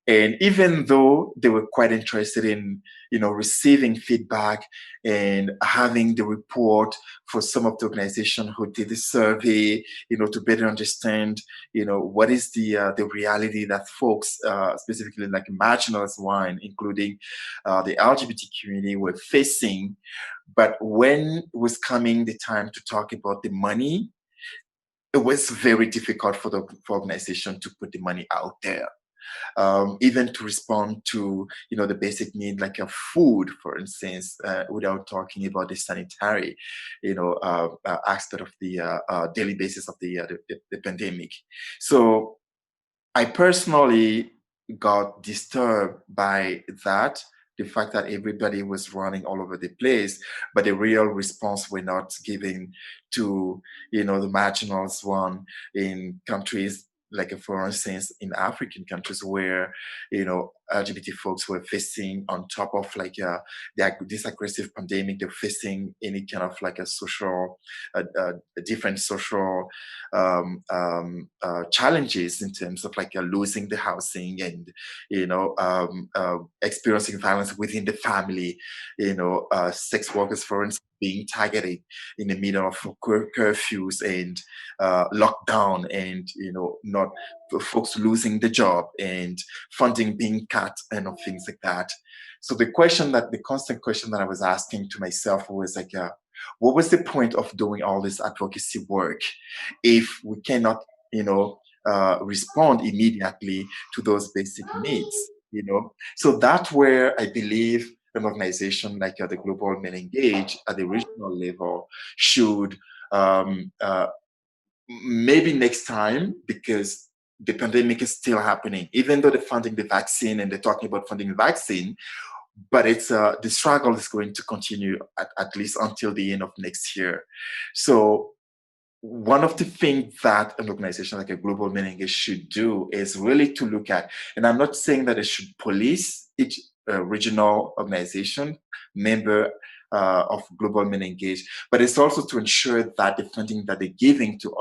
And even though they were quite interested in, receiving feedback and having the report for some of the organizations who did the survey, to better understand, what is the reality that folks, specifically like marginalized wine, including the LGBT community, were facing. But when it was coming the time to talk about the money, it was very difficult for the organization to put the money out there. Even to respond to, the basic need like food, for instance, without talking about the sanitary, aspect of the daily basis of the pandemic. So I personally got disturbed by that the fact that everybody was running all over the place, but the real response were not given to, the marginals one in countries like, for instance, in African countries where, LGBT folks were facing, on top of this aggressive pandemic, they're facing any kind of a social, different social challenges in terms of losing the housing and, experiencing violence within the family, sex workers, for instance, being targeted in the middle of curfews and lockdown, and not folks losing the job and funding being cut and things like that. So the constant question that I was asking to myself was what was the point of doing all this advocacy work if we cannot respond immediately to those basic needs? So that's where I believe an organization like the Global MenEngage at the regional level should maybe next time, because the pandemic is still happening, even though they're funding the vaccine and they're talking about funding the vaccine, but it's the struggle is going to continue at least until the end of next year. So one of the things that an organization like a Global MenEngage should do is really to look at, and I'm not saying that it should police each regional organization member of Global MenEngage, but it's also to ensure that the funding that they're giving to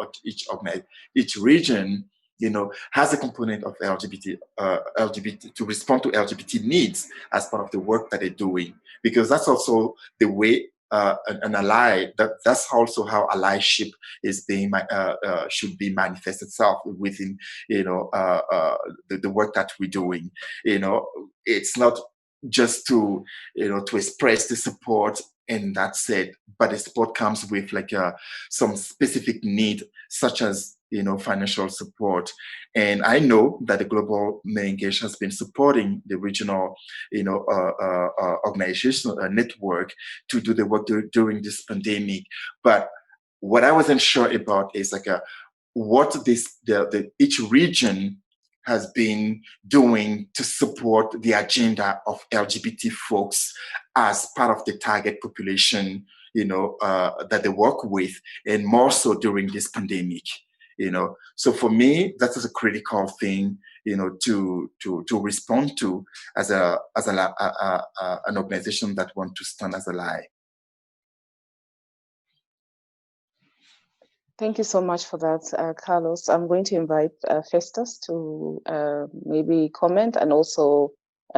each region, has a component of LGBT to respond to LGBT needs as part of the work that they're doing, because that's also the way an ally. That's also how allyship is being should be manifest itself within the work that we're doing. It's not just to to express the support and that's it, but the support comes with some specific need, such as financial support. And I know that the Global MenEngage has been supporting the regional organizational network to do the work during this pandemic. But what I wasn't sure about is what each region has been doing to support the agenda of LGBT folks as part of the target population, that they work with, and more so during this pandemic. So for me, that is a critical thing, to respond to as an organization that want to stand as an ally. Thank you so much for that, Carlos. I'm going to invite Festus to maybe comment and also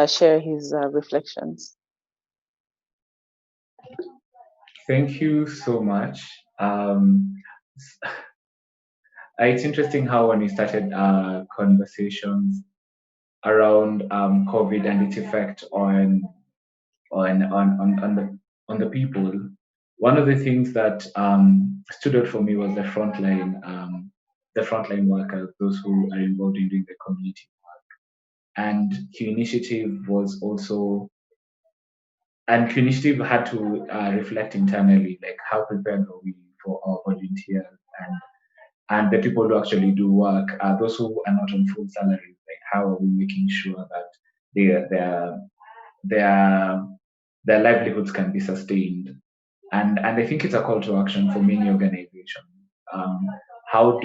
share his reflections. Thank you so much. It's interesting how when we started conversations around COVID and its effect on the people, one of the things that stood out for me was the frontline workers, those who are involved in doing the community work. And Q Initiative had to reflect internally, how prepared are we for our volunteers and the people who actually do work, those who are not on full salaries, how are we making sure that their livelihoods can be sustained? And I think it's a call to action for many organizations. How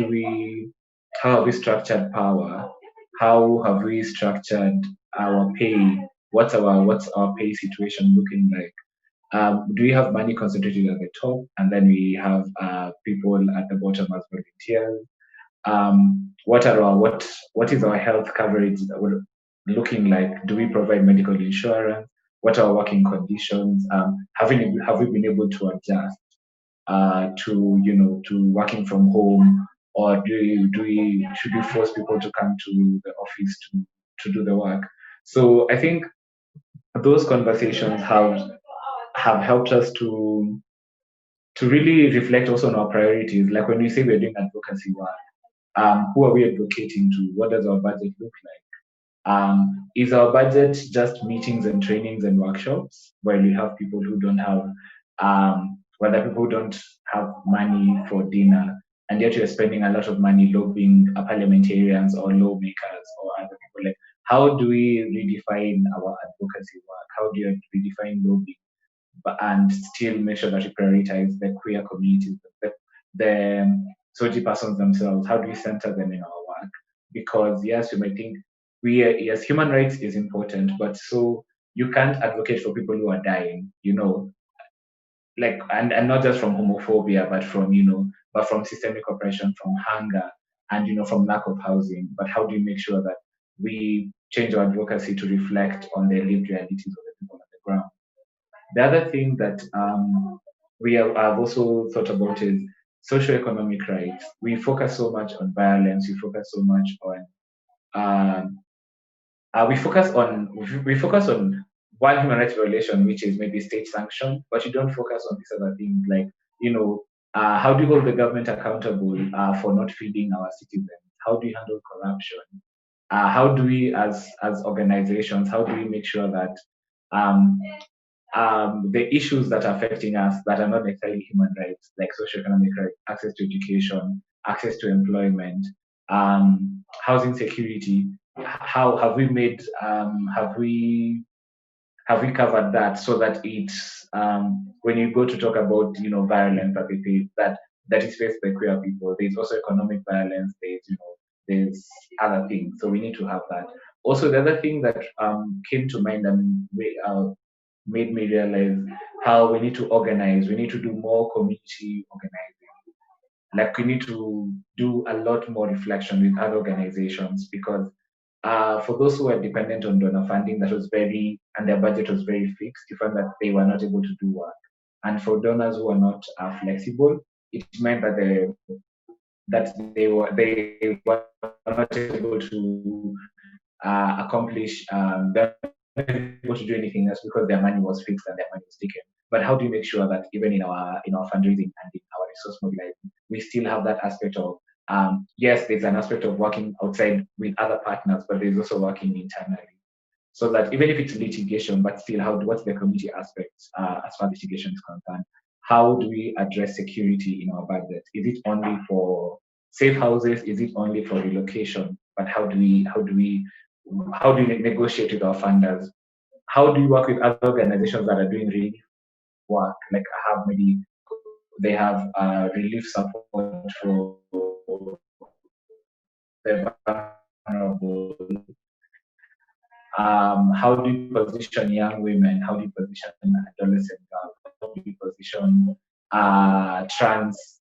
have we structured power? How have we structured our pay? What's our pay situation looking like? Do we have money concentrated at the top, and then we have people at the bottom as volunteers? What is our health coverage looking like? Do we provide medical insurance? What are our working conditions? Have we been able to adjust to working from home, or should we force people to come to the office to do the work? So I think those conversations have helped us to really reflect also on our priorities. Like when we say we're doing advocacy work, who are we advocating to? What does our budget look like? Is our budget just meetings and trainings and workshops where we have people who don't have, people who don't have money for dinner, and yet you're spending a lot of money lobbying parliamentarians or lawmakers or other people? How do we redefine our advocacy work? How do you redefine lobbying, and still make sure that you prioritize the queer communities, the SOGI persons themselves? How do we center them in our work? Because yes, you might think yes, human rights is important, but so you can't advocate for people who are dying, like, and not just from homophobia, but from systemic oppression, from hunger, and from lack of housing. But how do you make sure that we change our advocacy to reflect on the lived realities of the people on the ground? The other thing that I've also thought about is socioeconomic rights. We focus so much on violence. We focus so much on we focus on one human rights violation, which is maybe state sanctioned, but you don't focus on these other things like, how do you hold the government accountable for not feeding our citizens? How do you handle corruption? How do we, as organizations, how do we make sure that the issues that are affecting us that are not necessarily human rights, like socioeconomic rights, access to education, access to employment, housing security, how have we made have we covered that so that it's when you go to talk about violence that is faced by queer people, there's also economic violence, there's other things, so we need to have that. Also, the other thing that came to mind and made me realize how we need to organize. We need to do more community organizing. Like, we need to do a lot more reflection with other organizations, because for those who are dependent on donor funding and their budget was very fixed, you find that they were not able to do work. And for donors who are not flexible, it meant that they were not able to accomplish they're not able to do anything else because their money was fixed and their money was taken. But how do we make sure that even in our fundraising and in our resource mobilizing, we still have that aspect of yes, there's an aspect of working outside with other partners, but there's also working internally. So that even if it's litigation, but still, what's the community aspect as far as litigation is concerned? How do we address security in our budget? Is it only for safe houses? Is it only for relocation? But how do we negotiate with our funders? How do you work with other organizations that are doing relief work? Like, they have relief support for the vulnerable. How do you position young women? How do you position adolescent girls? How do you position trans?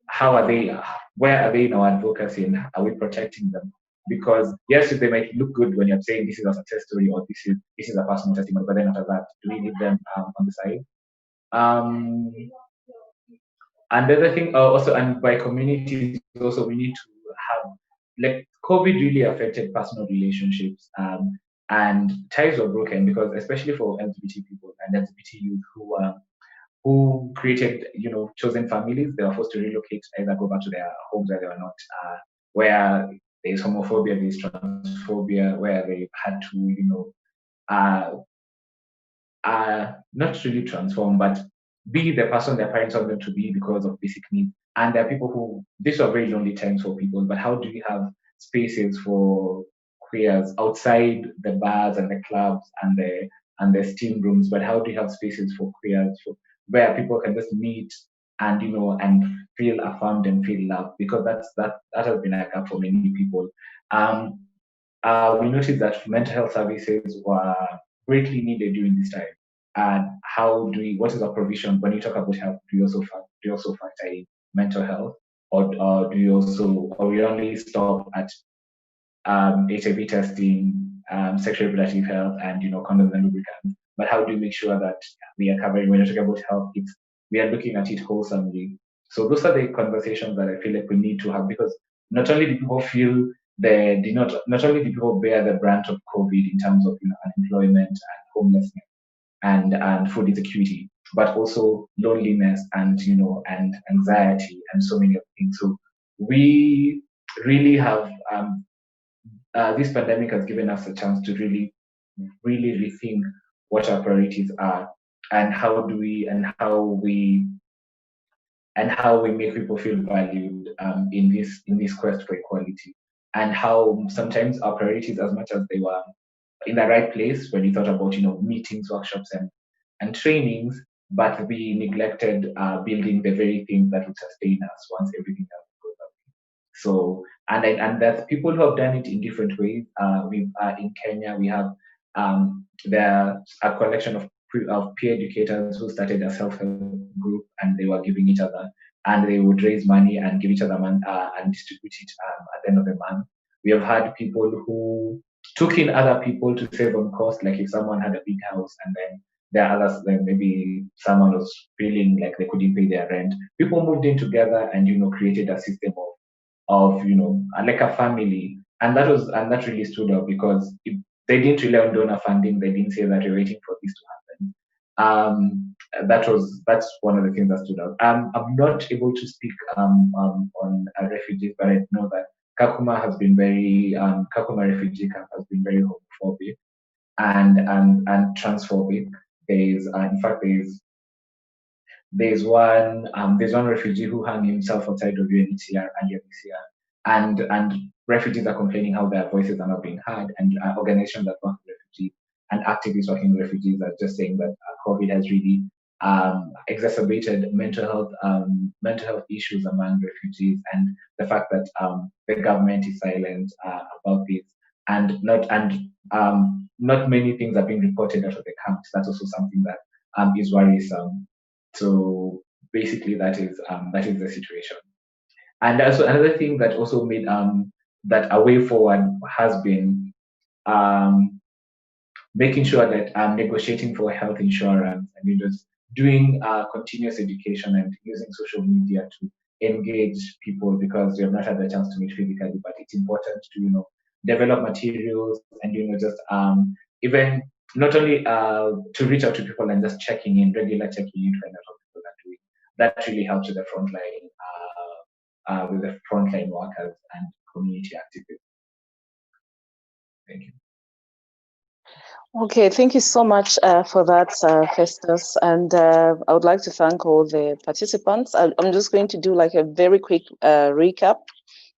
How are they? Where are they in our advocacy, and are we protecting them? Because yes, they might look good when you're saying this is a success story or this is a personal testimony, but then after that, do we leave them on the side? And the other thing, also, and by communities, also, we need to have, like, COVID really affected personal relationships, and ties were broken, because especially for LGBT people and LGBT youth who created, chosen families, they were forced to relocate, either go back to their homes where they were not, where there's homophobia, there's transphobia, where they've had to, not really transform, but be the person their parents want them to be because of basic needs. And there are people who, these are very lonely times for people, but how do we have spaces for queers outside the bars and the clubs and the steam rooms? But how do you have spaces for queers where people can just meet and and feel affirmed and feel loved? Because that has been a gap for many people. We noticed that mental health services were greatly needed during this time. And what is our provision when you talk about health? Do you also factor in mental health, or do you also, or we only stop at HIV testing, sexual reproductive health, and condoms and lubricants? But how do you make sure that we are covering, when you're talking about health, we are looking at it wholesomely? So those are the conversations that I feel like we need to have, because not only do people feel not only do people bear the brunt of COVID in terms of unemployment and homelessness and food insecurity, but also loneliness and and anxiety and so many other things. So we really have this pandemic has given us a chance to really rethink what our priorities are, and how we make people feel valued in this quest for equality, and how sometimes our priorities, as much as they were in the right place when we thought about, meetings, workshops, and trainings, but we neglected building the very things that would sustain us once everything else goes up. So, and there's people who have done it in different ways. In Kenya, we have there's a collection of peer educators who started a self-help group, and they were giving each other, and they would raise money and give each other money and distribute it at the end of the month. We have had people who took in other people to save on cost, like if someone had a big house and then there are others, then maybe someone was feeling like they couldn't pay their rent. People moved in together and created a system of like a family, and that really stood out because they didn't rely on donor funding. They didn't say that you're waiting for this to happen. That's one of the things that stood out. I'm not able to speak on refugees, but I know that Kakuma refugee camp has been very homophobic and transphobic. There's one refugee who hung himself outside of UNHCR earlier this year, and refugees are complaining how their voices are not being heard, and organizations that work with refugees and activists working with refugees are just saying that COVID has really exacerbated mental health issues among refugees, and the fact that the government is silent about this, and not many things are being reported out of the camps. That's also something that is worrisome. So basically, that is the situation. And also another thing that also made that a way forward has been making sure that negotiating for health insurance and just doing continuous education and using social media to engage people, because we have not had the chance to meet physically, but it's important to develop materials and just even not only to reach out to people and just regular checking in to find out how people are doing. That really helps with the frontline workers and community activists. Thank you. Okay, thank you so much for that, Festus. And I would like to thank all the participants. I'm just going to do like a very quick recap.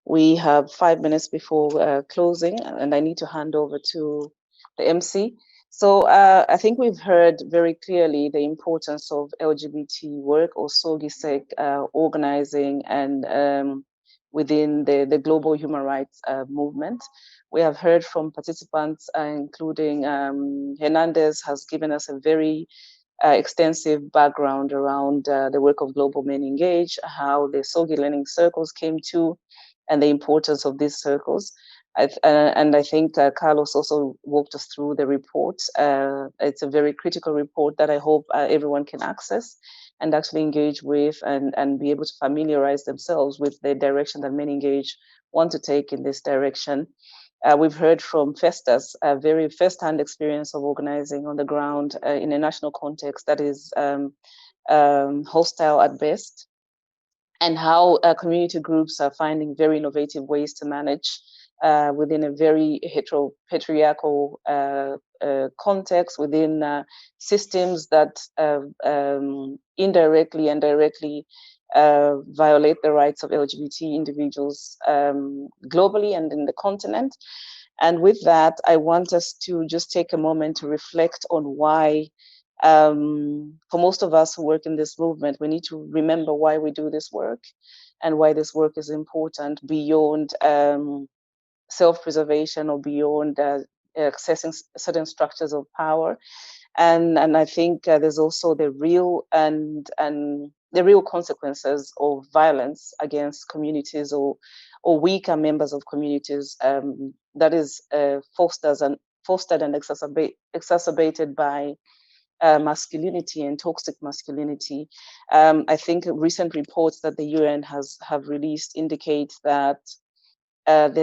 We have 5 minutes before closing, and I need to hand over to the MC. So I think we've heard very clearly the importance of LGBT work, or SOGIESC organizing and within the global human rights movement. We have heard from participants, including Hernandez has given us a very extensive background around the work of Global MenEngage, how the SOGI learning circles came to, and the importance of these circles. And I think Carlos also walked us through the report. It's a very critical report that I hope everyone can access and actually engage with and be able to familiarize themselves with the direction that MenEngage want to take in this direction. We've heard from Festus a very first-hand experience of organizing on the ground in a national context that is hostile at best, and how community groups are finding very innovative ways to manage within a very patriarchal context, within systems that indirectly and directly violate the rights of LGBT individuals globally and in the continent. And with that, I want us to just take a moment to reflect on why, for most of us who work in this movement, we need to remember why we do this work and why this work is important beyond self-preservation or beyond accessing certain structures of power. And I think there's also the real the real consequences of violence against communities or weaker members of communities that is fostered and exacerbated by masculinity and toxic masculinity. I think recent reports that the UN have released indicate that and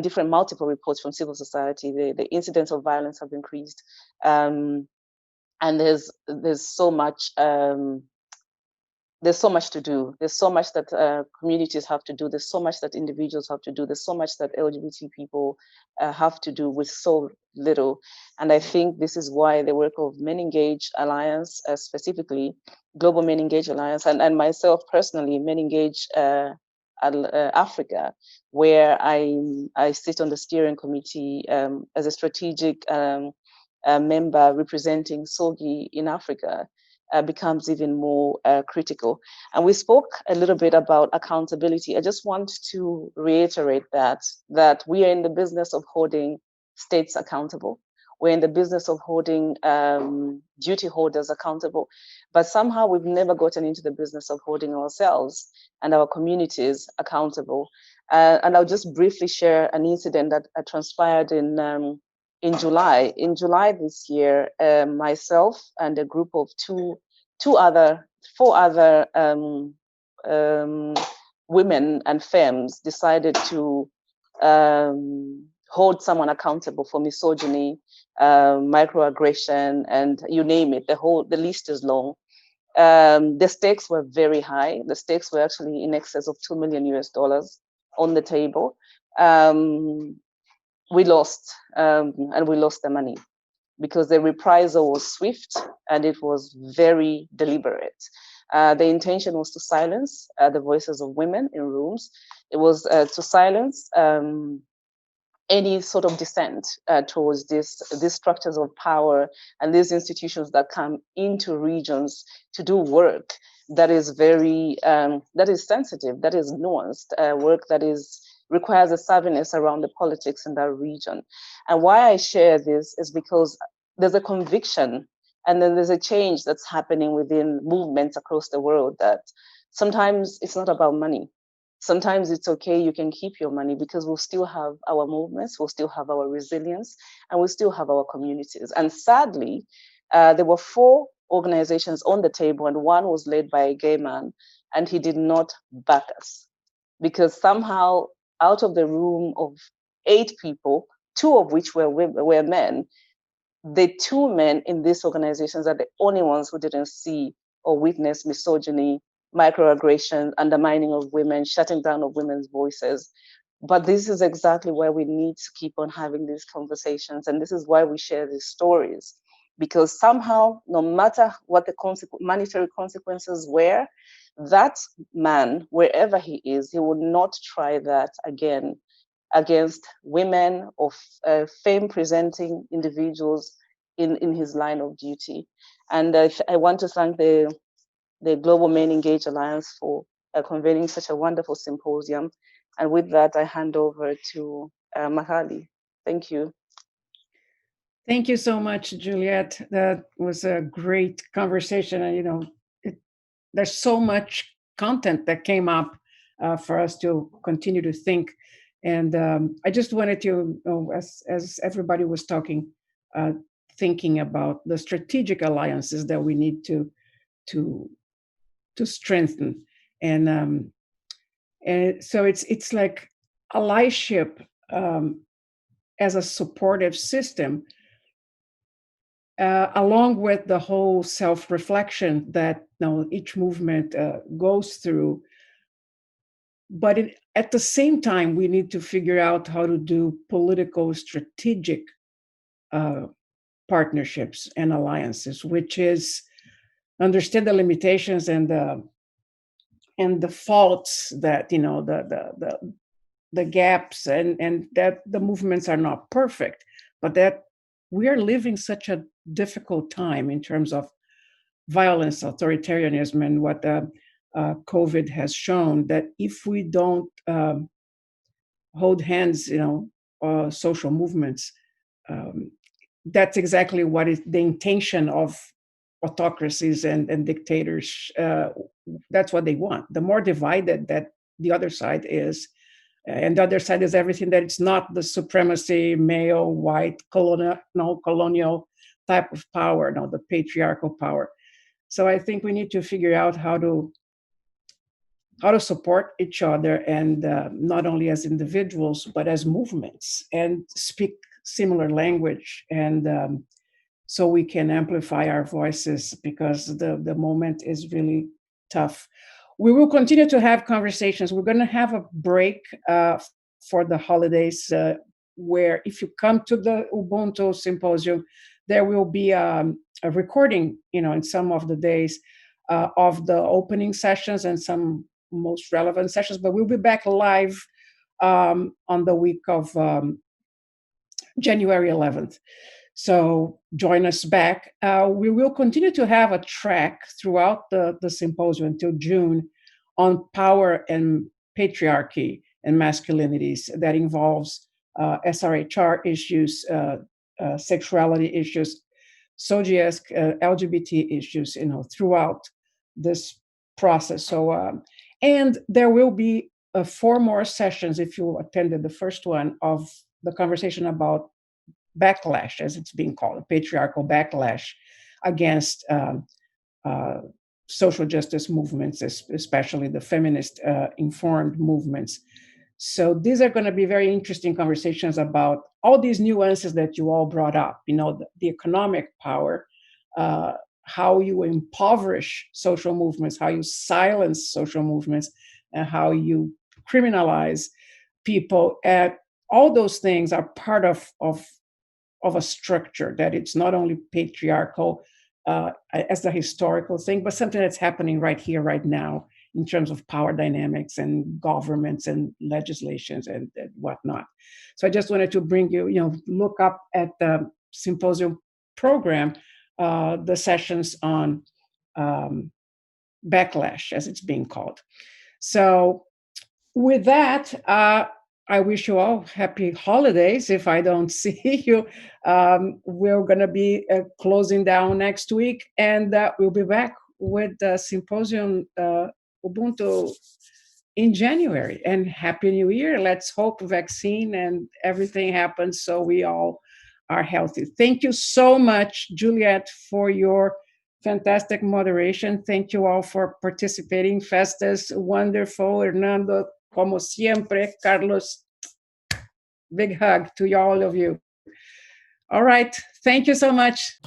different multiple reports from civil society, the incidence of violence have increased, and there's so much to do. There's so much that communities have to do. There's so much that individuals have to do. There's so much that LGBT people have to do with so little. And I think this is why the work of MenEngage Alliance, specifically Global MenEngage Alliance, and myself personally, MenEngage Africa, where I sit on the steering committee as a strategic member representing SOGI in Africa, becomes even more critical. And we spoke a little bit about accountability. I just want to reiterate that we are in the business of holding states accountable. We're in the business of holding duty holders accountable, but somehow we've never gotten into the business of holding ourselves and our communities accountable. And I'll just briefly share an incident that transpired in July. In July this year, myself and a group of four other women and femmes decided to hold someone accountable for misogyny, microaggression, and you name it. The list is long. The stakes were very high. The stakes were actually in excess of $2 million on the table. We lost, and we lost the money because the reprisal was swift and it was very deliberate. The intention was to silence the voices of women in rooms. It was to silence any sort of dissent towards these structures of power and these institutions that come into regions to do work that is very that is sensitive, that is nuanced, work that requires a savviness around the politics in that region. And why I share this is because there's a conviction and then there's a change that's happening within movements across the world that sometimes it's not about money. Sometimes it's okay, you can keep your money because we'll still have our movements, we'll still have our resilience, and we'll still have our communities. And sadly, there were 4 organizations on the table, and one was led by a gay man, and he did not back us. Because somehow, out of the room of 8 people, 2 of which were men, the 2 men in these organizations are the only ones who didn't see or witness misogyny, microaggression, undermining of women, shutting down of women's voices. But this is exactly why we need to keep on having these conversations. And this is why we share these stories. Because somehow, no matter what the monetary consequences were, that man, wherever he is, he would not try that again against women or fame-presenting individuals in his line of duty. And I want to thank the Global MenEngage Alliance for convening such a wonderful symposium. And with that, I hand over to Mahali. Thank you. Thank you so much, Juliet. That was a great conversation. And, there's so much content that came up for us to continue to think. And I just wanted to, as everybody was talking, thinking about the strategic alliances that we need to strengthen. And so it's like allyship as a supportive system, along with the whole self-reflection that each movement goes through. But at the same time, we need to figure out how to do political strategic partnerships and alliances, which is understand the limitations and the faults that the gaps and that the movements are not perfect, but that we are living such a difficult time in terms of violence, authoritarianism, and what COVID has shown, that if we don't hold hands, social movements, that's exactly what is the intention of autocracies and dictators. That's what they want. The more divided that the other side is, and the other side is everything that it's not the supremacy, male, white, colonial type of power, the patriarchal power. So I think we need to figure out how to support each other, and not only as individuals, but as movements, and speak similar language, and so we can amplify our voices, because the moment is really tough. We will continue to have conversations. We're going to have a break for the holidays, where if you come to the Ubuntu Symposium, there will be a recording, in some of the days of the opening sessions and some most relevant sessions, but we'll be back live on the week of January 11th. So join us back. We will continue to have a track throughout the symposium until June on power and patriarchy and masculinities that involves SRHR issues, sexuality issues, SOGIESC, LGBT issues, throughout this process. So, and there will be 4 more sessions, if you attended the first one, of the conversation about backlash, as it's being called, patriarchal backlash against social justice movements, especially the feminist informed movements. So these are going to be very interesting conversations about all these nuances that you all brought up, the economic power, how you impoverish social movements, how you silence social movements, and how you criminalize people. And all those things are part of a structure that it's not only patriarchal as a historical thing, but something that's happening right here, right now, in terms of power dynamics and governments and legislations and whatnot. So I just wanted to bring you, look up at the symposium program, the sessions on backlash, as it's being called. So with that, I wish you all happy holidays. If I don't see you, we're going to be closing down next week, and we'll be back with the symposium Ubuntu in January. And Happy New Year. Let's hope vaccine and everything happens so we all are healthy. Thank you so much, Juliet, for your fantastic moderation. Thank you all for participating. Festus, wonderful. Hernando, como siempre. Carlos, big hug to all of you. All right. Thank you so much.